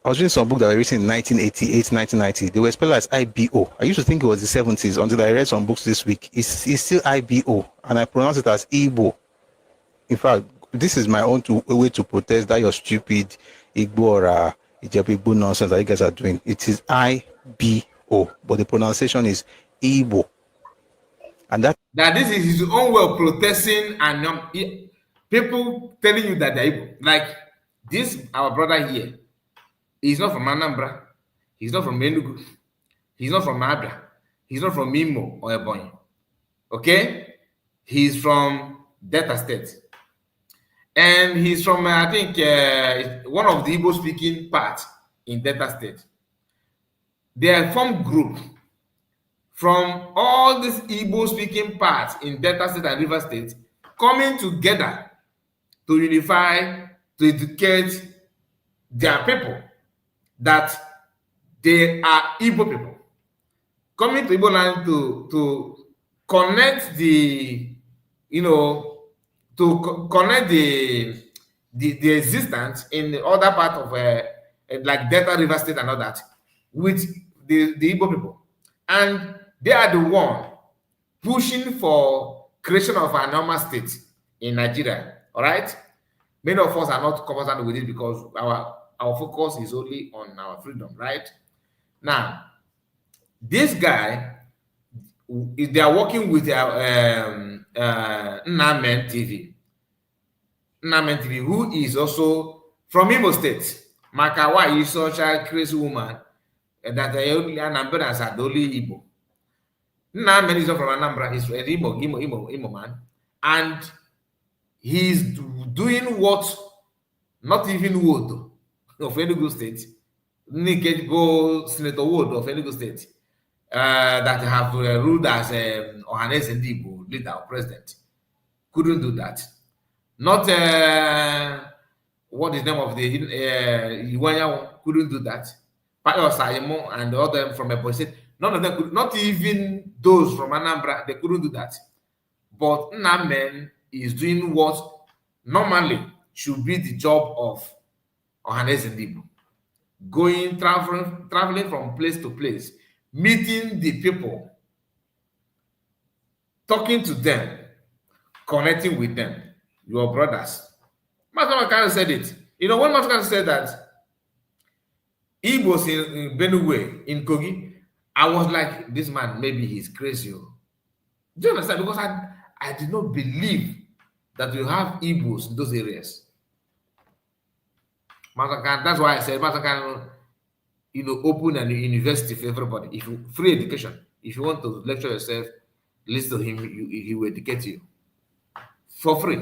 I was reading some books that were written in 1988, 1990. They were spelled as IBO. I used to think it was the 70s until I read some books this week. It's still IBO, and I pronounce it as Igbo. In fact, this is my own way to protest that your stupid Igbo or Igbo nonsense that you guys are doing. It is IBO, but the pronunciation is Igbo. And that this is his own way of protesting, and people telling you that they're Igbo. Like this, our brother here. He's not from Anambra. He's not from Enugu. He's not from Abia. He's not from Imo or Ebonyi. Okay? He's from Delta State. And he's from, I think, one of the Igbo-speaking parts in Delta State. They are formed group from all these Igbo-speaking parts in Delta State and River State coming together to unify, to educate their people that they are Igbo people coming to Igbo land to connect connect the existence in the other part of like Delta River State and all that with the Igbo people, and they are the one pushing for creation of an normal state in Nigeria. All right, many of us are not conversant with it because our focus is only on our freedom, right? Now, this guy, they are working with Nnamen TV. Nnamen TV, who is also from Imo State. Makawa is such a crazy woman that only Anambra are the only Igbo. Nnamen is not from Anambra, he's an Imo man. And he's doing what not even would of Enugu State, Naked Go Senator Wood of Enugu State, that have ruled as Ohanes and Igbo leader or president, couldn't do that. Not what is the name of the Iwanya couldn't do that. Payo Sayemo and the other from a state, none of them could, not even those from Anambra, they couldn't do that. But Nnamen is doing what normally should be the job of Ohanes and Igbo, traveling from place to place, meeting the people, talking to them, connecting with them, your brothers. Master kind of said it. You know, when Master said that Igbos in Benue, in Kogi, I was like, this man, maybe he's crazy. Do you understand? Because I did not believe that you have Igbos in those areas. That's why I said, open a university for everybody. If you free education, if you want to lecture yourself, listen to him. He will educate you for free.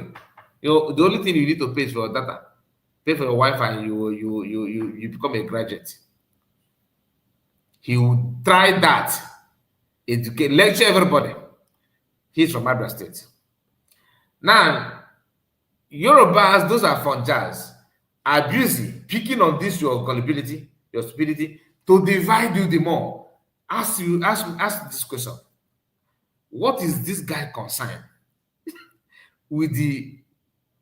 The only thing you need to pay is for your data, pay for your Wi-Fi, and you become a graduate. He will try that, educate, lecture everybody. He's from Abia State. Now, Yorubas, those are funjas, are busy picking on this your gullibility, your stupidity, to divide you the more. Ask this question: what is this guy concerned with the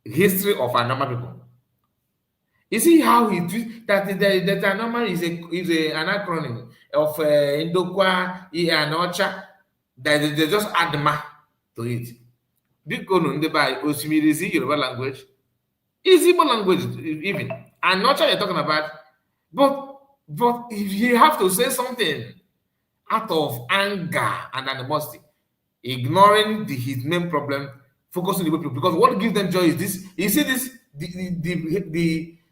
history of our normal people? You see how he treats that the normal is an acronym of Indokwa and Ocha, that they just add ma to it. By Osimirizi Yoruba language, is Igbo language even, and Ocha you're talking about. But if you have to say something out of anger and animosity, ignoring his main problem, focusing on the people, because what gives them joy is this. You see this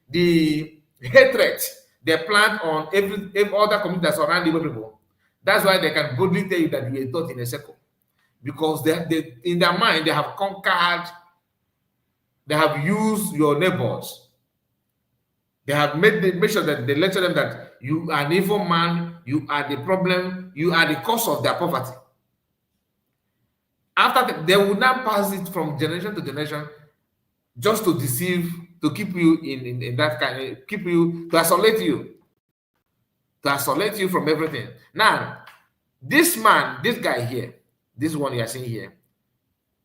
the hatred they plant on every other community that's around the people. That's why they can boldly tell you that we are taught in a circle, because they in their mind they have conquered, they have used your neighbors. They have made sure that they lecture them that you are an evil man, you are the problem, you are the cause of their poverty. After that, they will now pass it from generation to generation just to deceive, to keep you in that kind, keep you, to isolate you from everything. Now, this man, this guy here, this one you are seeing here,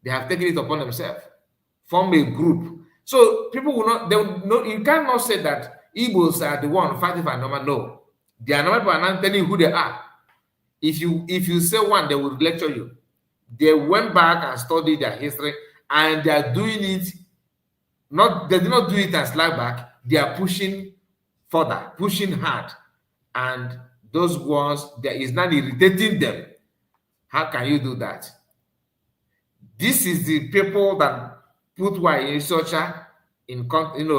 they have taken it upon themselves, form a group. So people will not, they will not, you cannot say that Igbos are the one fighting for normal. No, they are not telling you who they are. If you say one, they will lecture you. They went back and studied their history, and they are doing it. They did not do it as slide back. They are pushing further, pushing hard, and those ones there is not irritating them. How can you do that? This is the people that put Nwayi Ocha in,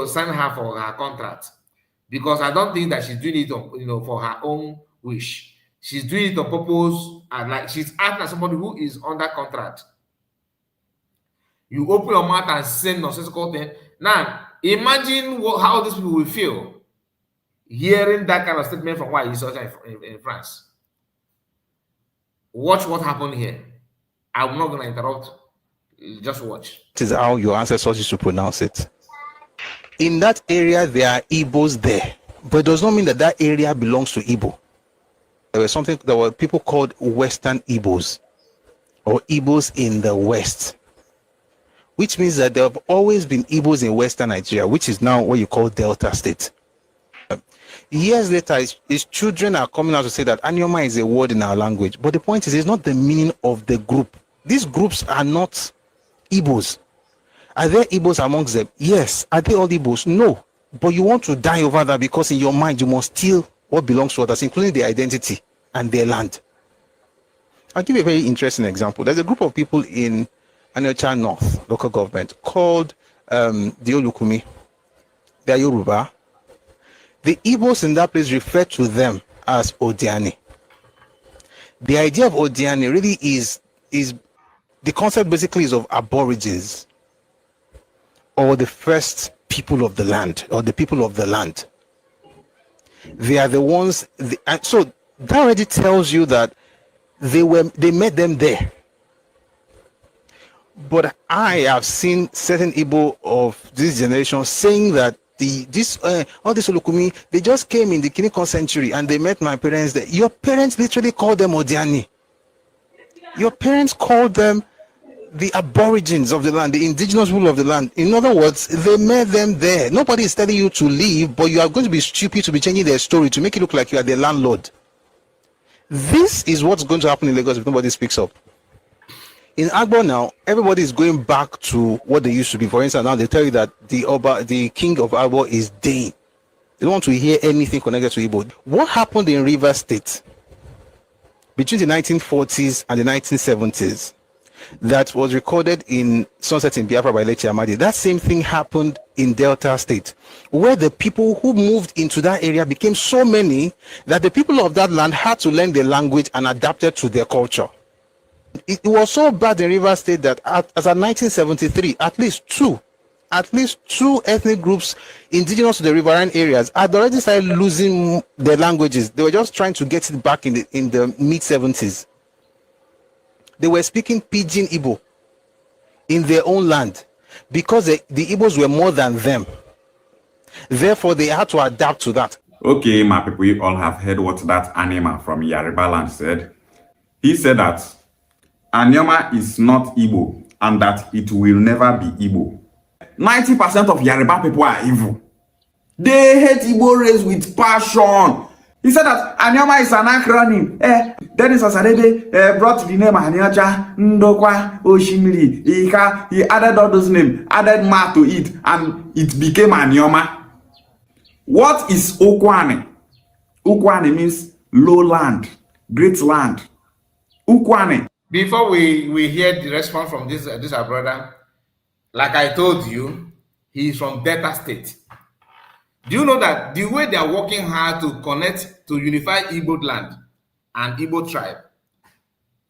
sign her for her contract, because I don't think that she's doing it on, for her own wish. She's doing it on purpose, and like she's acting as somebody who is under contract. You open your mouth and say nonsensical thing. Now, imagine how these people will feel hearing that kind of statement from Nwayi Ocha in France. Watch what happened here. I'm not going to interrupt. Just watch. This is how your ancestors used to pronounce it. In that area, there are Igbos there, but it does not mean that that area belongs to Igbo. There were people called Western Igbos, or Igbos in the West, which means that there have always been Igbos in Western Nigeria, which is now what you call Delta State. Years later, his children are coming out to say that Anyoma is a word in our language, but the point is, it's not the meaning of the group. These groups are not Igbos. Are there Igbos amongst them? Yes. Are they all Igbos? No. But you want to die over that because in your mind you must steal what belongs to others, including their identity and their land. I'll give you a very interesting example. There's a group of people in Ocha North local government called the Olukumi. They are Yoruba. The Igbos in that place refer to them as Odiani. The idea of Odiani really is the concept basically is of aborigines, or the first people of the land, or the people of the land. They are the ones, and so that already tells you that they met them there. But I have seen certain Igbo of this generation saying that all this Olukumi, they just came in the Kiniko century and they met my parents there. Your parents literally called them Odiani. Your parents called them the aborigines of the land, the indigenous people of the land. In other words, they met them there. Nobody is telling you to leave, but you are going to be stupid to be changing their story to make it look like you are the landlord. This is what's going to happen in Lagos if nobody speaks up. In Agbo now, everybody is going back to what they used to be. For instance, now they tell you that the king of Agbo is Dane. They don't want to hear anything connected to Igbo. What happened in Rivers State between the 1940s and the 1970s? that was recorded in Sunset in Biafra by Lechi Amadi, that same thing happened in Delta State, where the people who moved into that area became so many that the people of that land had to learn the language and adapted to their culture. It was so bad in Rivers State that as of 1973, at least two ethnic groups indigenous to the riverine areas had already started losing their languages. They were just trying to get it back in the mid-70s. They were speaking Pidgin Igbo in their own land because the Igbos were more than them. Therefore, they had to adapt to that. Okay, my people, you all have heard what that animal from Yoruba land said. He said that Anyama is not Igbo and that it will never be Igbo. 90% of Yoruba people are evil. They hate Igbo race with passion. He said that Anyama is an acronym. Dennis Asadebe brought the name Anyacha, Ndokwa, Oshimiri, Ika. He added all those names, added Ma to it, and it became Anyama. What is Ukwane? Ukwane means lowland, great land. Ukwane. Before we hear the response from this our brother, like I told you, he is from Delta State. Do you know that the way they are working hard to connect, to unify Igbo land and Igbo tribe,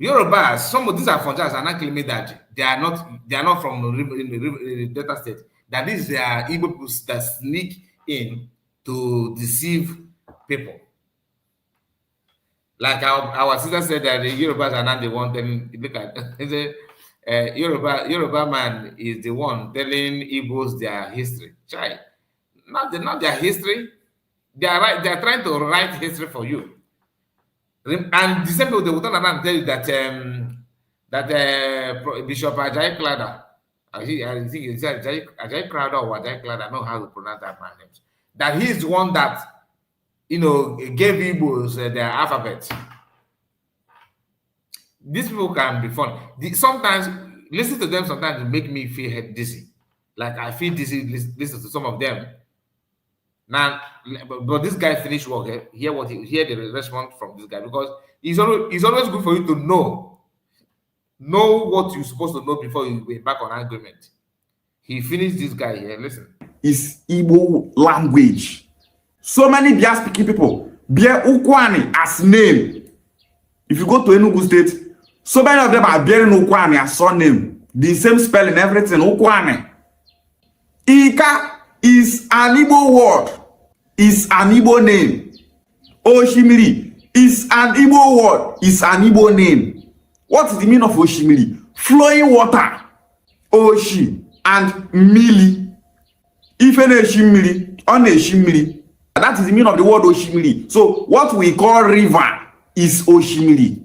Yorubas, some of these Afonjas are not claiming that they are not from the Delta State, that these are Igbo people that sneak in to deceive people. Like our sister said that the Yorubas are not the one telling, look at Yoruba man is the one telling Igbos their history. Try. Not their history. They are trying to write history for you. And the same people, they will turn around and tell you that Bishop Ajayi Klada, I think it's Ajayi Klada or Ajayi Klada, I don't know how to pronounce that man's name. That he's the one that, gave Igbos their alphabet. These people can be fun. Sometimes, listen to them sometimes to make me feel dizzy. Like I feel dizzy, listen to some of them. Now, but this guy finished work. Hear the response from this guy, because it's always good for you to know what you're supposed to know before you go back on agreement. He finished this guy here. Listen. It's Igbo language. So many Bia speaking people bear Ukwane as name. If you go to Enugu State, so many of them are bearing Ukwane as surname. The same spelling, everything. Ukwane. Ika is an Igbo word. Is an Igbo name. Oshimiri is an Igbo word. Is an Igbo name. What is the meaning of Oshimiri? Flowing water. Oshi and Mili. If an Oshimiri, on Oshimiri. That is the meaning of the word Oshimiri. So what we call river is Oshimiri.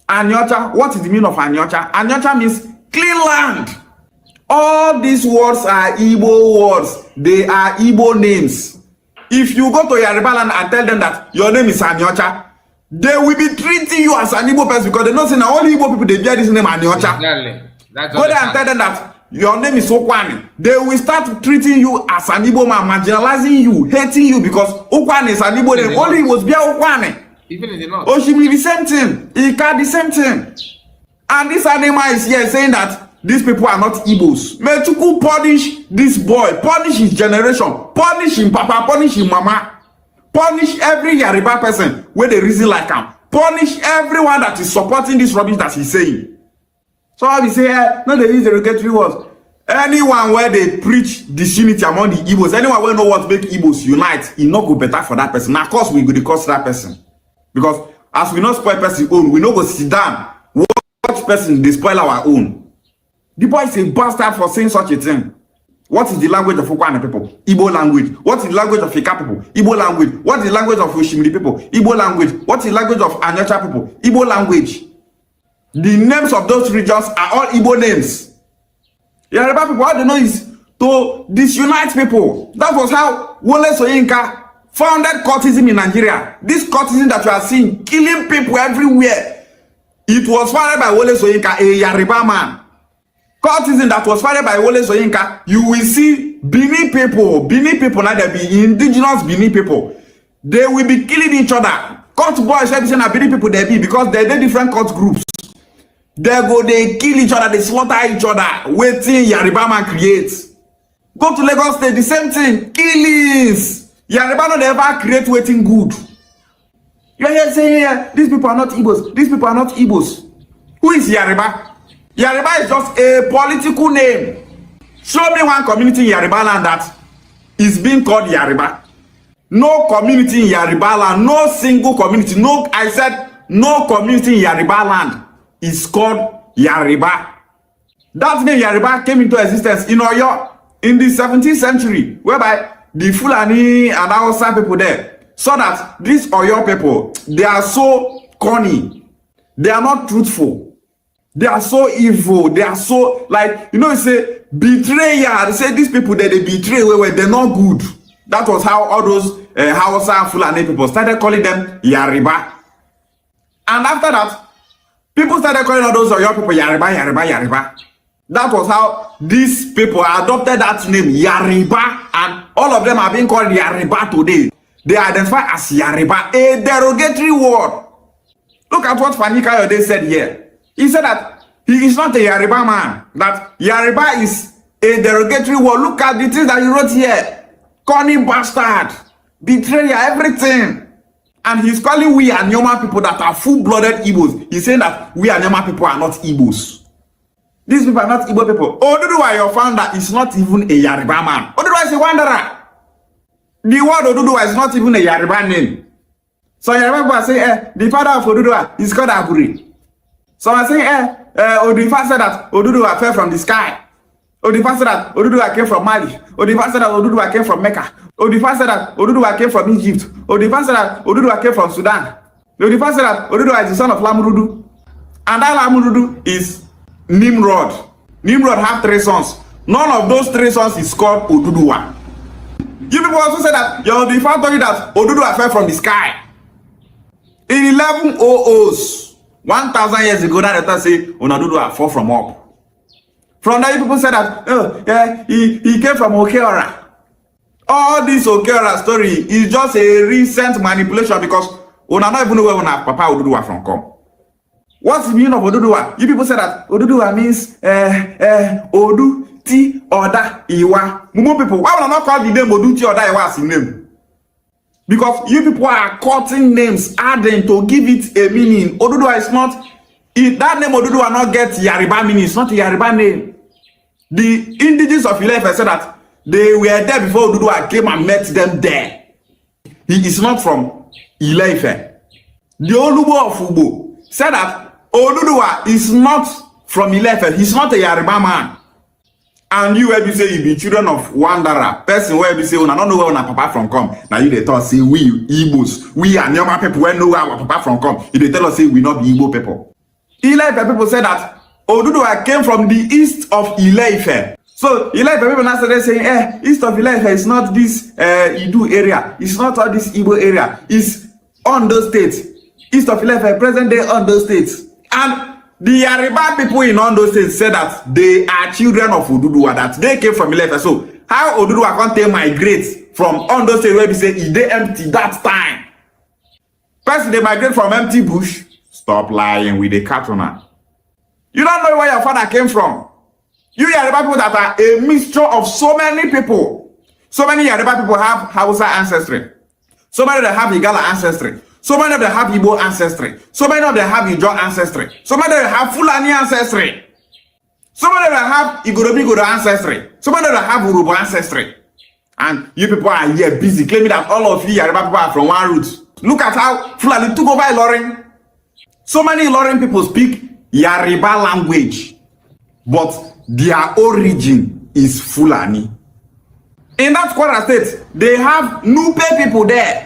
Anyocha, what is the meaning of Anyocha? Anyocha means clean land. All these words are Igbo words. They are Igbo names. If you go to Yoruba land and tell them that your name is Anyocha, they will be treating you as an Igbo person because they know saying all Igbo people they bear this name Anyocha. Exactly. Go there and tell them that your name is Ukwane. They will start treating you as an Igbo man, marginalizing you, hating you because Ukwane is an Igbo name. Only it was bear Ukwane. Even in the north. Oshimiri, the same thing. Ika, the same thing. And this animal is here saying that these people are not Igbos. May Chukwu punish this boy, punish his generation, punish him papa, punish him mama, punish every Yoruba person where they reason like him, punish everyone that is supporting this rubbish that he's saying. So I will say, no, they use derogatory words. Anyone where they preach disunity among the Igbos, anyone where know what make Igbos unite, it not go better for that person. Now, of course, we go to cost that person. Because as we not spoil person own, we not go sit down, watch person, they spoil our own. The boy is a bastard for saying such a thing. What is the language of Ukwane people? Igbo language. What is the language of Ika people? Igbo language. What is the language of Oshimiri people? Igbo language. What is the language of Anyocha people? Igbo language. The names of those regions are all Igbo names. Yoruba people, what they know is to disunite people. That was how Wole Soyinka founded cultism in Nigeria. This cultism that you are seeing, killing people everywhere. It was founded by Wole Soyinka, a Yoruba man. Cultism that was founded by Wole Soyinka, you will see Bini people, now they be indigenous Bini people. They will be killing each other. Cult boys, saying that Bini people they be because they're different cult groups. They kill each other, they slaughter each other, waiting Yoruba man creates. Go to Lagos State, the same thing, killings. Yoruba no ever create waiting good. You're here saying, yeah, these people are not Igbos, these people are not Igbos. Who is Yoruba? Yoruba is just a political name. Show me one community in Yoruba land that is being called Yoruba. No community in Yoruba land, no single community, I said no community in Yoruba land is called Yoruba. That name Yoruba came into existence in Oyo in the 17th century, whereby the Fulani and Hausa people there saw that these Oyo people, they are so corny, they are not truthful, they are so evil, they are so, like, you say betrayal. They say these people that they betray, they're not good. That was how all those Hausa and Fulani people started calling them Yoruba. And after that, people started calling all those Oyo people Yoruba. That was how these people adopted that name, Yoruba, and all of them are being called Yoruba today. They identify as Yoruba, a derogatory word. Look at what Fani Kayode said here. He said that he is not a Yoruba man, that Yoruba is a derogatory word. Look at the things that he wrote here. Corny bastard, betrayal, everything. And he's calling we Anyoma people that are full-blooded Igbos. He's saying that we Anyoma people are not Igbos. These people are not Igbo people. Oduduwa, your founder, is not even a Yoruba man. Oduduwa is a wanderer. The word Oduduwa is not even a Yoruba name. So Yoruba people are saying, the father of Oduduwa is called Aburi. So I say, Odifa said that Oduduwa fell from the sky. Odifa said that Oduduwa came from Mali. Odifa said that Oduduwa came from Mecca. Odifa said that Oduduwa came from Egypt. Odifa said that Oduduwa came from Sudan. Odifa said that Oduduwa is the son of Lamurudu. And that Lamurudu is Nimrod. Nimrod have 3 sons. None of those 3 sons is called Oduduwa. You people also say that your Odifa told you that Oduduwa fell from the sky. In 1100s, 1,000 years ago, that letter say Oduduwa fall from up. From there, people said that he came from Okeora. All this Okeora story is just a recent manipulation because we don't even know where Papa Oduduwa from come. What's the meaning of Oduduwa? You people say that Oduduwa means Odu Ti Oda Iwa. Mumu people, why would I not call the name Odu Ti Oda Iwa as the name? Because you people are cutting names, adding to give it a meaning. Oduduwa is not, that name Oduduwa not get Yoruba meaning. It's not a Yoruba name. The indigenous of Ilefe said that they were there before Oduduwa came and met them there. He is not from Ilefe. The Olubo of Ugbo said that Oduduwa is not from Ilefe. He's not a Yoruba man. And you where you say you be children of wanderer, person where you say, I don't know where our papa from come. Now you they talk say we Igbos, we are Nyoma people where know where our papa from come. You they tell us say we not be Igbo people. Ileife people say that Oduduwa came from the east of Ileife. So Ileife people now started saying, east of Ileife is not this Idu area. It's not all this Igbo area. It's Ondo State. East of Ileife, present day Ondo State. And the Yoruba people in Ondo State said that they are children of Oduduwa, that they came from Ileife. So how Oduduwa can't migrate from Ondo State where we say they empty that time? First they migrate from empty bush. Stop lying with the cartoon. You don't know where your father came from. You Yoruba people that are a mixture of so many people. So many Yoruba people have Hausa ancestry. So many of them have Igala ancestry. So many of them have Igbo ancestry. So many of them have Ijo ancestry. So many of them have Fulani ancestry. So many of them have Igorobigodo ancestry. So many of them have Urubu ancestry. And you people are here busy claiming that all of you Yoruba people are from one root. Look at how Fulani took over Ilorin. So many Ilorin people speak Yoruba language, but their origin is Fulani. In that Kwara State, they have Nupe people there.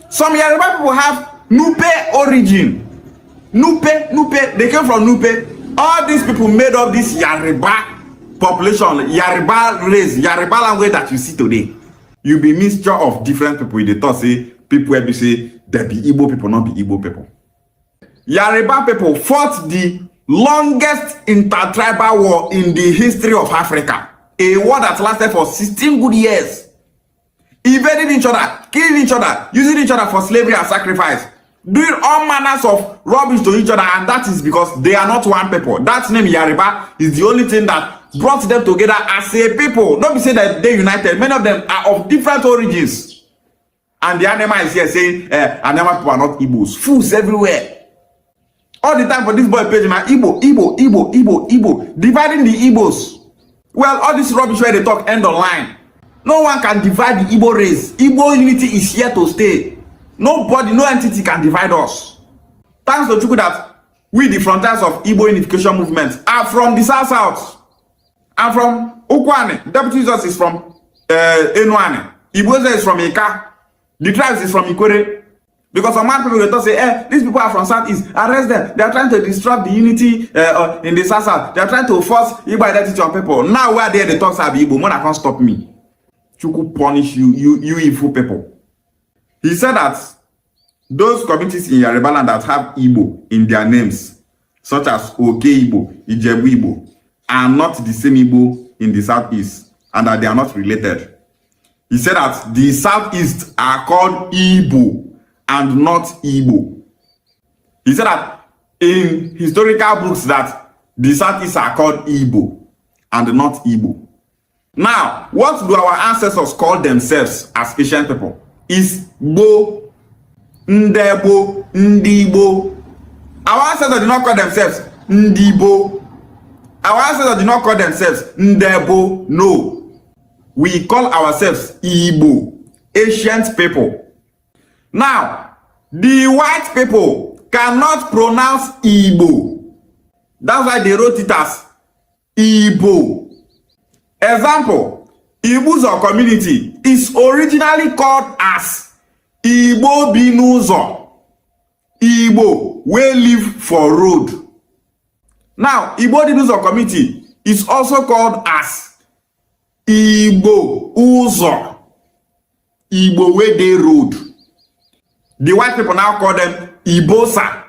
Some Yoruba people have Nupe origin. Nupe, they came from Nupe. All these people made up this Yoruba population, Yoruba race, Yoruba language that you see today. You be mixture of different people. They talk say people where say there be Igbo people, not be Igbo people. Yoruba people fought the longest intertribal war in the history of Africa. A war that lasted for 16 good years. Invading each other, killing each other, using each other for slavery and sacrifice. doing all manners of rubbish to each other, and that is because they are not one people. That name Yoruba is the only thing that brought them together as a people. Don't be saying that they united. Many of them are of different origins. And the animal is here saying, animal people are not Igbos. Fools everywhere. All the time for this boy page, man, Igbo, dividing the Igbos. Well, all this rubbish where they talk end online. No one can divide the Igbo race. Igbo unity is here to stay. Nobody, no entity can divide us. Thanks to Chuku that we, the frontiers of Igbo unification movement, are from the South. I'm from Ukwane. Deputy Jesus is from Enwane. Iboze is from Ika. The tribes is from Ikwere. Because some man people will say, these people are from Southeast. Arrest them. They are trying to disrupt the unity in the South. They are trying to force Igbo identity on people. Now where they talk about Igbo, man, can't stop me. Chuku punish you evil people. He said that those communities in Yoruba land that have Igbo in their names, such as Oke Igbo, Ijebu Igbo, are not the same Igbo in the Southeast, and that they are not related. He said that the Southeast are called Igbo and not Igbo. He said that in historical books that the Southeast are called Igbo and not Igbo. Now, what do our ancestors call themselves as Asian people? Is Bo, Ndebo, Ndibo. Our ancestors did not call themselves Ndibo. Our ancestors did not call themselves Ndebo. No. We call ourselves Igbo, ancient people. Now, the white people cannot pronounce Igbo. That's why they wrote it as Igbo. Example, Ibuzo community is originally called as Igbo Binuzo. Igbo will live for road. Now, Igbo Binuzo community is also called as Igbo Uzo. Igbo where they road. The white people now call them Ibosa.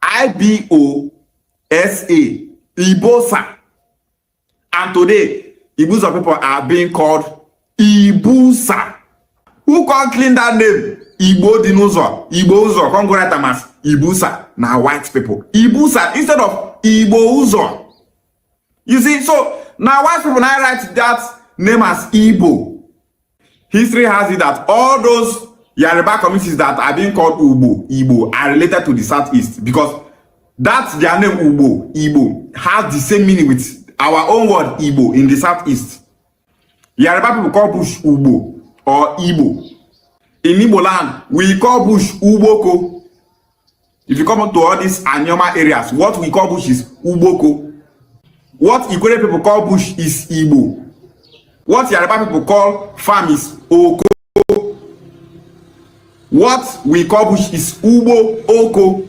I-B-O-S-A. Ibosa. And today, Ibusa people are being called Ibusa. Who can clean that name? Igbo Dinuzo. Igbo Uzo. Come go write them as Ibusa. Now white people. Ibusa instead of Igbo Uzo. You see, so now white people now write that name as Igbo. History has it that all those Yoruba communities that are being called Igbo are related to the Southeast because that's their name Igbo has the same meaning with our own word Igbo in the Southeast. Yoruba people call bush Ugbo or Igbo. In Igbo land, we call bush Uboko. If you come to all these Anyoma areas, what we call bush is Uboko. What Ikwere people call bush is Igbo. What Yoruba people call farm is Oko. What we call bush is Ubo Oko.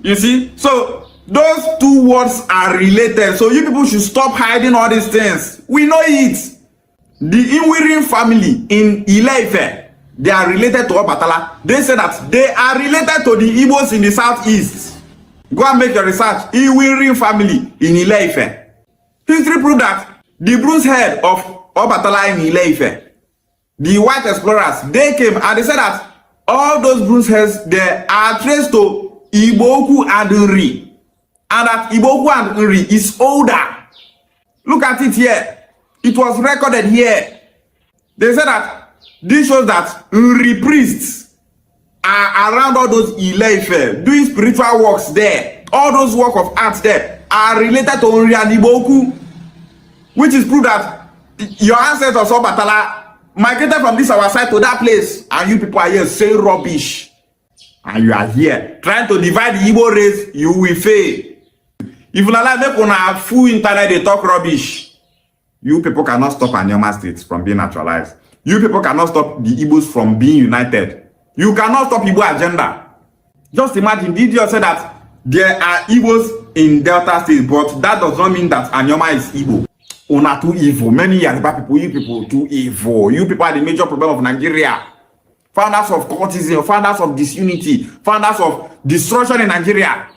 You see? So those two words are related. So you people should stop hiding all these things. We know it. The Inwirin family in Ile-Ife, they are related to Obatala. They say that they are related to the Igbos in the Southeast. Go and make your research. Inwirin family in Ile-Ife. History proves that the bruised head of Obatala in Ile-Ife, the white explorers, they came and they said that all those bruised heads there are traced to Igboku and Nri. And that Igboku and Nri is older. Look at it here. It was recorded here. They said that this shows that Nri priests are around all those Ile-Ife doing spiritual works there. All those work of art there are related to Nri and Igboku, which is proof that your ancestors of Batala migrated from this our side to that place, and you people are here saying rubbish, and you are here trying to divide the Igbo race. You will fail. If you like make una full internet they talk rubbish, you people cannot stop Anyoma State from being naturalized. You people cannot stop the Igbos from being united. You cannot stop Igbo agenda. Just imagine, did you say that there are Igbos in Delta State, but that does not mean that Anyoma is Igbo. Una too evil. Many Yoruba people, you people too evil. You people are the major problem of Nigeria. Founders of cultism, founders of disunity, founders of destruction in Nigeria.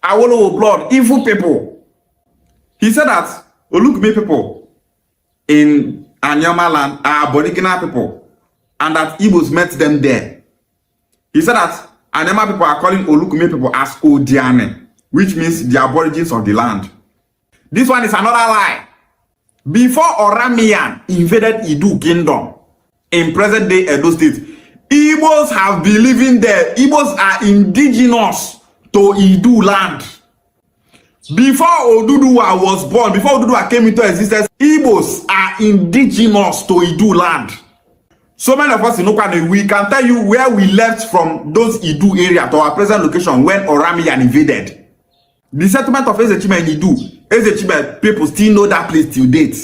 Awolowo blood, evil people. He said that Olukumi people in Anyoma land are Aboriginal people, and that Igbos met them there. He said that Anema people are calling Olukume people as Odiane, which means the aborigines of the land. This one is another lie. Before Oramiyan invaded Idu Kingdom in present-day Edo State, Igbos have been living there. Igbos are indigenous to Idu land. Before Oduduwa was born, before Oduduwa came into existence, Igbos are indigenous to Idu land. So many of us in Okwane, we can tell you where we left from those Idu area to our present location when Oramiyan invaded. The settlement of Ezechime in Idu, Ezechime people still know that place till date.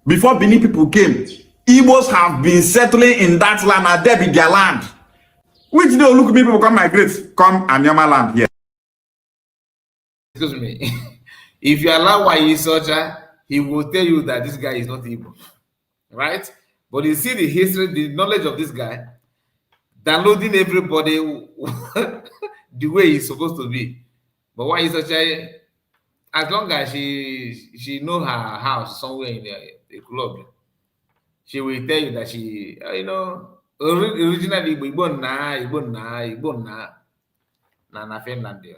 Before Benin people came, Igbos have been settling in that land and there be their land. Which day look me people come migrate, come Anyama land here. Excuse me. If you allow Nwayi Ocha, he will tell you that this guy is not Igbo. Right? But you see the history, the knowledge of this guy, downloading everybody the way he's supposed to be. But Nwayi Ocha, as long as she know her house somewhere in the club, she will tell you that she, originally Igbo na Finland there.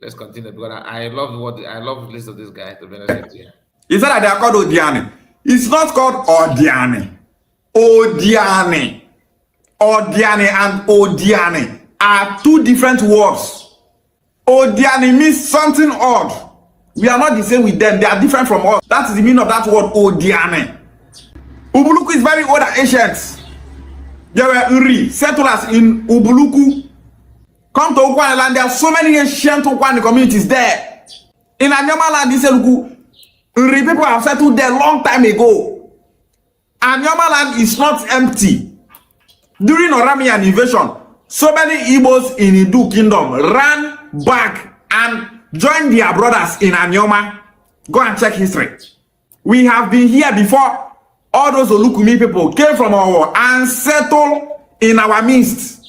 Let's continue because I love the list of this guy, to be honest with you. He said that they are called Odiane. It's not called Odiane. Odiane. Odiane and Odiane are two different words. Odiane means something odd. We are not the same with them. They are different from us. That is the meaning of that word, Odiane. Ubuluku is very old and ancient. There were Uri, settlers in Ubuluku. Come to Okwane land, there are so many ancient Okwane communities there. In Anyama land, this Uri people have settled there a long time ago. Anyama land is not empty. During Oramiyan invasion, so many Igbos in Idu Kingdom ran back and joined their brothers in Anyoma. Go and check history. We have been here before. All those Olukumi people came from our and settled in our midst.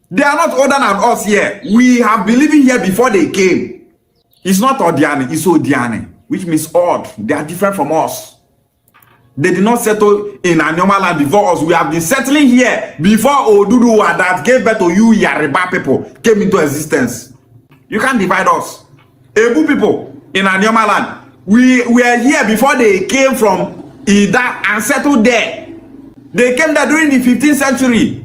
They are not older than us here. We have been living here before they came. It's not Odiane, it's Odiane, which means odd. They are different from us. They did not settle in Anyoma land before us. We have been settling here before Oduduwa that gave birth to you Yoruba people came into existence. You can't divide us. Ebu people in Anyoma land, we were here before they came from Ida and settled there. They came there during the 15th century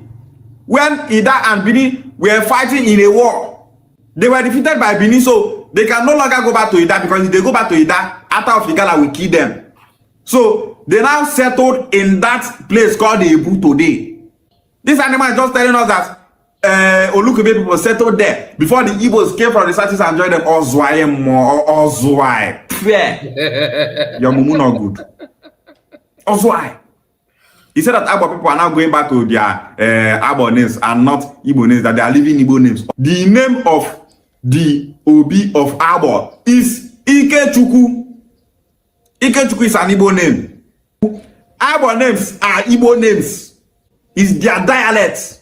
when Ida and Benin were fighting in a war. They were defeated by Benin, so they can no longer go back to Ida because if they go back to Ida, Ata of Igala will kill them. So they now settled in that place called Ebu today. This animal is just telling us that Olukume people settled there before the Igbos came from the southeast and joined them. Ozwai. Your mumu not good. Ozwai. He said that Igbo people are now going back to their Igbo names and not Igbo names, that they are living Igbo names. The name of the Obi of Igbo is Ikechukwu. Ikechukwu is an Igbo name. Igbo names are Igbo names. It's their dialect.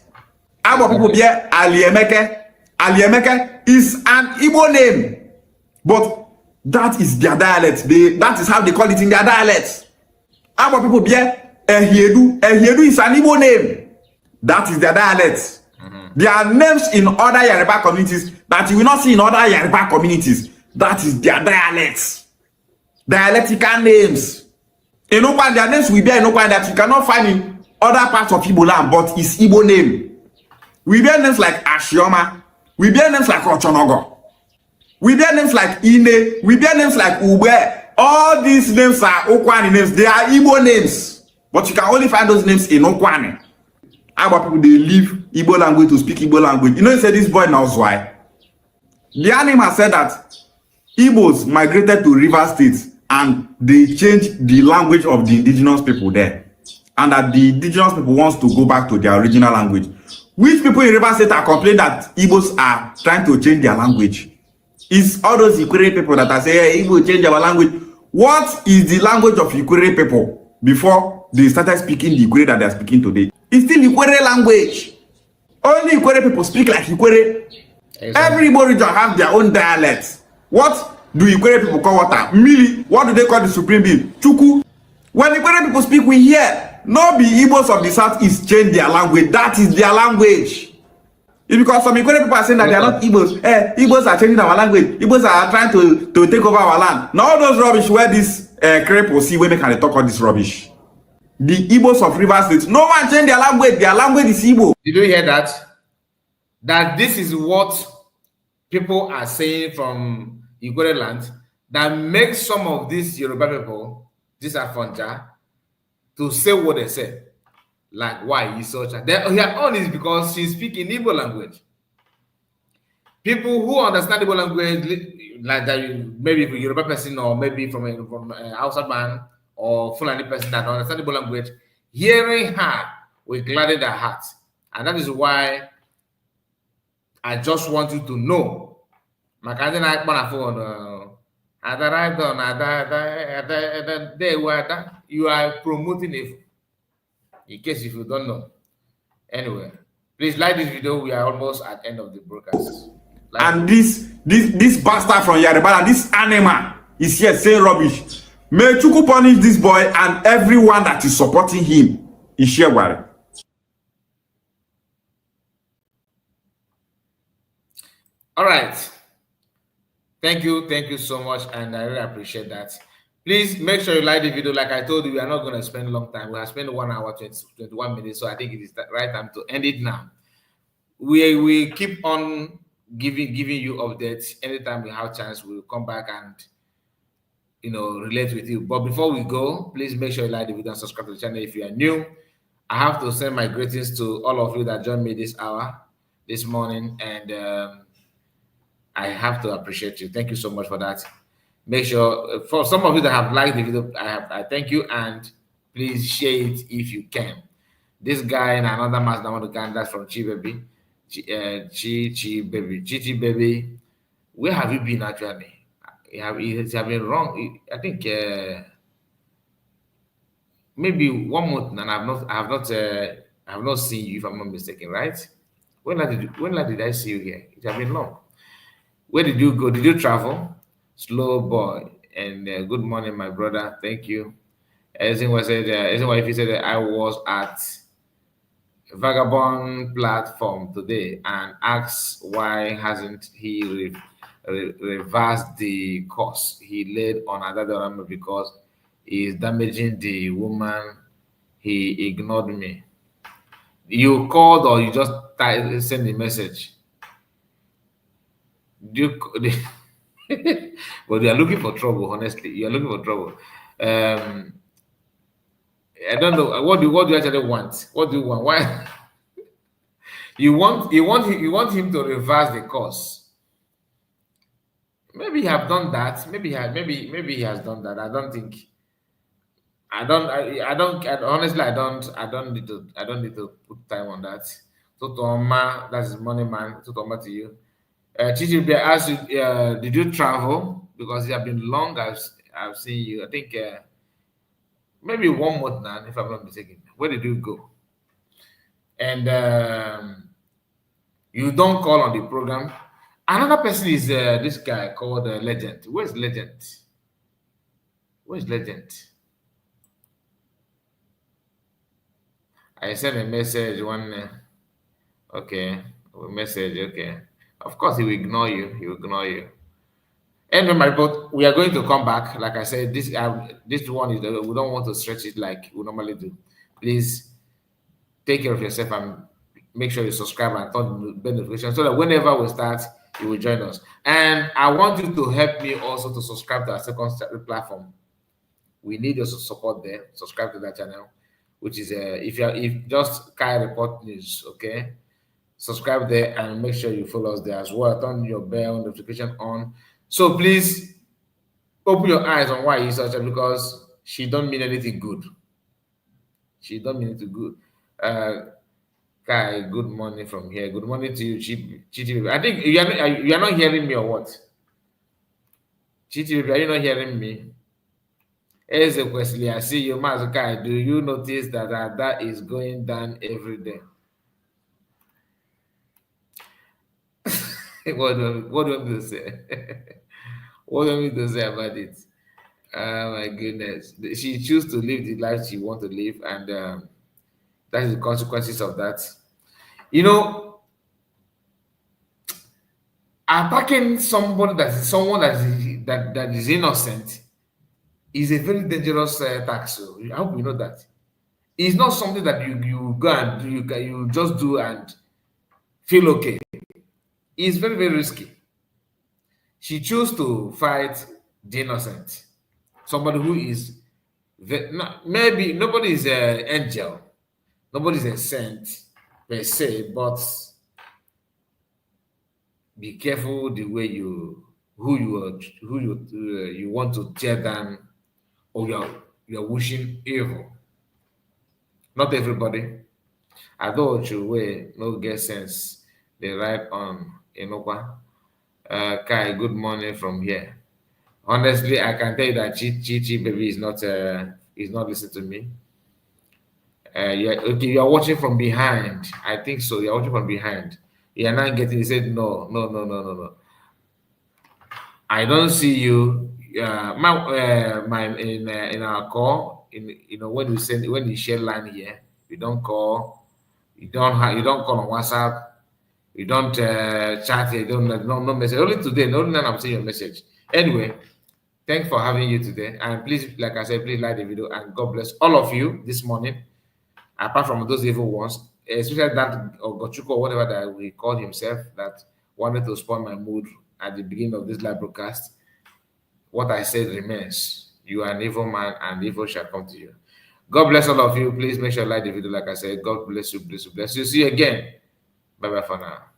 Igbo people here, Aliemeke. Aliemeke is an Igbo name. But that is their dialect. That is how they call it in their dialect. Igbo people here, Ehiedu. Ehiedu is an Igbo name. That is their dialect. There are names in other Yoruba communities that you will not see in other Yoruba communities. That is their dialects. Dialectical names. In Okwane, their names will be in Okwane that you cannot find in other parts of Igbo land, but it's Igbo name. We bear names like Ashioma. We bear names like Ochonogo. We bear names like Ine. We bear names like Ube. All these names are Okwane names. They are Igbo names. But you can only find those names in Okwane. Igbo people, they leave Igbo language to speak Igbo language. You know, he said this boy knows why. The animal said that Igbos migrated to River State and they changed the language of the indigenous people there. And that the indigenous people wants to go back to their original language. Which people in River State are complaining that Igbos are trying to change their language? It's all those Ikwere people that are saying, hey, Igbo change our language. What is the language of Ikwere people before they started speaking the Ikwere that they are speaking today? It's still Ikwere language. Only Ikwere people speak like Ikwere. Exactly. Every Igbo region have their own dialects. What do Ikwere people call water? Mili. What do they call the supreme being? Chuku. When Ikwere people speak, we hear. no be Igbos of the Southeast change their language. That is their language. It's because some Igbo people are saying that they are not Igbos. Igbos are changing our language. Igbos are trying to take over our land. Now all those rubbish where this crepe will see when they can talk all this rubbish. The Igbos of Rivers State, no one change their language. Their language is Igbo. Did you hear that? That this is what people are saying from Igbo land that makes some of these Yoruba people, these Afonja, to say what they say. Like, why is Ocha? Their own is because she's speaking Igbo language. People who understand Igbo language, like that, maybe from Yoruba person or maybe from a Hausa man or Fulani person that understand Igbo language, hearing her will gladden their hearts. And that is why I just want you to know. You are promoting it. In case if you don't know. Anyway, please like this video. We are almost at the end of the broadcast. And this bastard from Yaribana, this animal is here saying rubbish. May Chuku punish this boy and everyone that is supporting him in Shewari. All right. Thank you so much, and I really appreciate that. Please make sure you like the video. Like I told you, we are not going to spend a long time. We have spent 1 hour 21 minutes, so I think it is the right time to end it now. We keep on giving you updates anytime we have chance. We'll come back and relate with you. But before we go, please make sure you like the video and subscribe to the channel if you are new. I have to send my greetings to all of you that joined me this morning, and I have to appreciate you. Thank you so much for that. Make sure, for some of you that have liked the video, I thank you, and please share it if you can. This guy and another master I want to get that's from Chi Baby. Chi Baby. Where have you been actually? It have been wrong. I think maybe 1 month, and I have not seen you if I'm not mistaken, right? When did I see you here? It has been long. Where did you go? Did you travel? Slow boy. And good morning, my brother. Thank you. As if he said that I was at Vagabond platform today and asked why hasn't he reversed the course he laid on another because he's damaging the woman. He ignored me. You called or you just send a message? But you are looking for trouble, honestly. You are looking for trouble. I don't know. What do you actually want? What do you want? Why you want him to reverse the course? Maybe he have done that. Maybe he has done that. I don't think. Honestly, I don't need to put time on that. Totoma, that's money man. Totoma to you. Chichi, I asked you, did you travel? Because it has been long. I've seen you. I think maybe 1 month now, if I'm not mistaken. Where did you go? And you don't call on the program. Another person is this guy called Legend. Where's Legend? Where's Legend? I sent a message one. Okay, a message. Okay. Of course, he will ignore you. He will ignore you. Anyway, my but we are going to come back. Like I said, this one is we don't want to stretch it like we normally do. Please take care of yourself and make sure you subscribe and turn on the bell notification so that whenever we start, you will join us. And I want you to help me also to subscribe to our second platform. We need your support there. Subscribe to that channel, which is if just Kai Report News, okay? Subscribe there and make sure you follow us there as well. Turn your bell notification on. So please open your eyes on why you such a because she don't mean anything good. She don't mean anything good. Kai, good morning from here. Good morning to you, Chichi. I think you are not hearing me or what? Chichi, are you not hearing me? Here's a question. I see you, Master Kai. Do you notice that that is going down every day? What do you want me to say? What do you want me to say about it? Oh my goodness. She choose to live the life she want to live, and that is the consequences of that. You know, attacking somebody that is innocent is a very dangerous tax. So I hope you know that. It's not something that you go and you just do and feel okay. It's very, very risky. She chose to fight the innocent, somebody who is maybe nobody is an angel, nobody is a saint per se, but be careful the way you want to tear down, or you're wishing evil. Not everybody. Adultery way no get sense. They write on Inokwa. Kai, good morning from here. Honestly, I can tell you that Chi baby is not listening to me. Yeah, okay, you are watching from behind. I think so. You're watching from behind. You're not getting. He said no. I don't see you. My in our call, when you share line here, you don't call, you don't call on WhatsApp, you don't chat, you don't no message. Only today, only now I'm seeing your message. Anyway, thanks for having you today, and please, like I said, please like the video, and God bless all of you this morning. Apart from those evil ones, especially that Ogochuko or whatever that we call himself, that wanted to spoil my mood at the beginning of this live broadcast. What I said remains. You are an evil man, and evil shall come to you. God bless all of you. Please make sure you like the video. Like I said, God bless you, bless you, bless you. See you again. Bye bye for now.